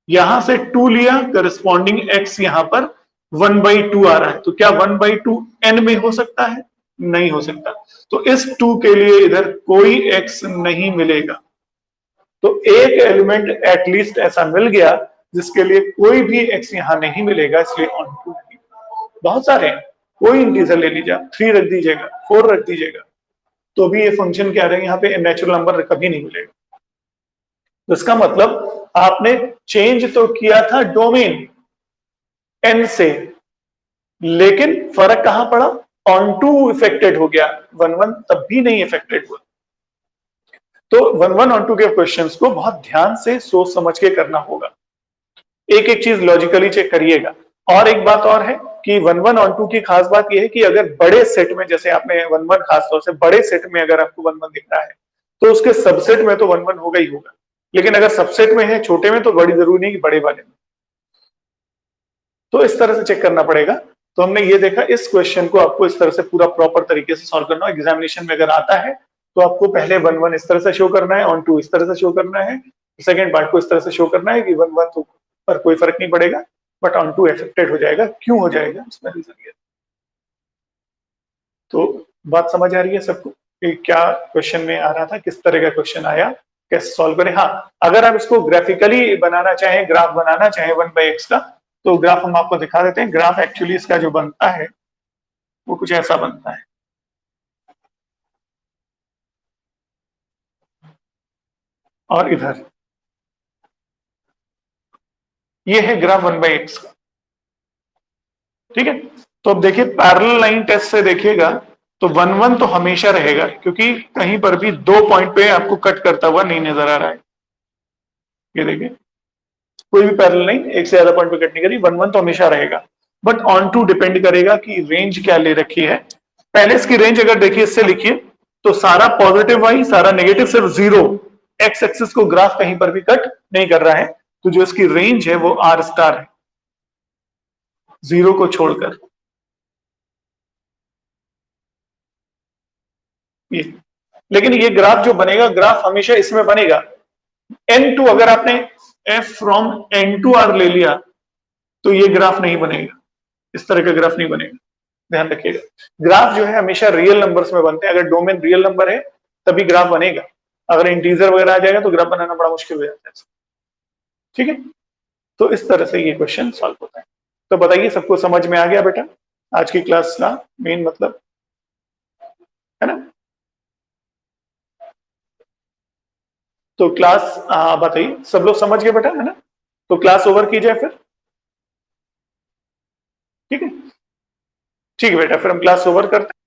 यहां से 2 लिया, करस्पॉन्डिंग x यहां पर 1/2 आ रहा है, तो क्या 1/2 n में हो सकता है? नहीं हो सकता, तो इस 2 के लिए इधर कोई x नहीं मिलेगा। तो एक एलिमेंट एटलीस्ट ऐसा मिल गया जिसके लिए कोई भी x यहां नहीं मिलेगा, इसलिए ऑन टू नहीं। बहुत सारे हैं, कोई इंटीजर ले लीजिए, 3 रख दीजिएगा, 4 रख दीजिएगा, तो भी ये फंक्शन क्या रहेगा, यहाँ पे नेचुरल नंबर कभी नहीं मिलेगा। तो इसका मतलब आपने चेंज तो किया था डोमेन n से, लेकिन फर्क कहां पड़ा, ऑन टू इफेक्टेड हो गया, 1/1 तब भी नहीं इफेक्टेड हुआ। तो 1/1 ऑन टू के क्वेश्चंस को बहुत ध्यान से सोच समझ के करना होगा, एक एक चीज लॉजिकली चेक करिएगा। और एक बात और है कि 1/1 ऑन टू की खास बात यह है कि अगर बड़े सेट में, जैसे आपने 1/1 खासतौर से बड़े सेट में अगर आपको 1/1 दिख रहा है तो उसके सबसेट में तो 1/1 होगा ही होगा, लेकिन अगर सबसेट में है छोटे में तो बड़ी जरूरी नहीं कि बड़े वाले में, तो इस तरह से चेक करना पड़ेगा। तो हमने ये देखा, इस क्वेश्चन को आपको इस तरह से पूरा प्रॉपर तरीके से सॉल्व करना है, एग्जामिनेशन में अगर आता है तो आपको पहले 1/1 इस तरह से शो करना है, ऑन टू इस तरह से शो करना है, सेकेंड पार्ट को इस तरह से शो करना है कि 1/1 तो पर कोई फर्क नहीं पड़ेगा, बट ऑन टू अफेक्टेड हो जाएगा, क्यों हो जाएगा उसमें रीजन ये। तो बात समझ आ रही है सबको कि क्या क्वेश्चन में आ रहा था, किस तरह का क्वेश्चन आया, कैसे सॉल्व करें। हाँ, अगर आप इसको ग्राफिकली बनाना चाहें, ग्राफ बनाना चाहें 1/x का, तो ग्राफ हम आपको दिखा देते हैं। ग्राफ एक्चुअली इसका जो बनता है वो कुछ ऐसा बनता है, और इधर ये है ग्राफ 1/x का, ठीक है। तो अब देखिए पैरेलल लाइन टेस्ट से देखिएगा तो 1/1 तो हमेशा रहेगा, क्योंकि कहीं पर भी 2 पॉइंट पे आपको कट करता हुआ नहीं नजर आ रहा है। ये देखिए कोई भी पैरेलल लाइन एक से ज्यादा पॉइंट पे कट नहीं करी, 1/1 तो हमेशा रहेगा, बट ऑन टू डिपेंड करेगा कि रेंज क्या ले रखी है। पहले इसकी रेंज अगर देखिए, इससे लिखिए, तो सारा पॉजिटिव वाई, सारा नेगेटिव, सिर्फ जीरो, एक्स एक्सिस को ग्राफ कहीं पर भी कट नहीं कर रहा है, तो जो इसकी रेंज है वो आर स्टार है, जीरो को छोड़कर। ये लेकिन ये ग्राफ जो बनेगा, ग्राफ हमेशा इसमें बनेगा। N2 अगर आपने f फ्रॉम N2R ले लिया तो ये ग्राफ नहीं बनेगा, इस तरह का ग्राफ नहीं बनेगा, ध्यान रखिएगा। ग्राफ जो है हमेशा रियल नंबर्स में बनते हैं, अगर डोमेन रियल नंबर है तभी ग्राफ बनेगा, अगर इंटीजर वगैरह आ जाएगा तो ग्राफ बनाना बड़ा मुश्किल हो जाता है, ठीक है। तो इस तरह से ये क्वेश्चन सॉल्व होता है। तो बताइए सबको समझ में आ गया बेटा आज की क्लास का मेन मतलब, है ना? तो क्लास बताइए, सब लोग समझ गए बेटा, है ना? तो क्लास ओवर की जाए फिर, ठीक है। ठीक है बेटा, फिर हम क्लास ओवर करते हैं।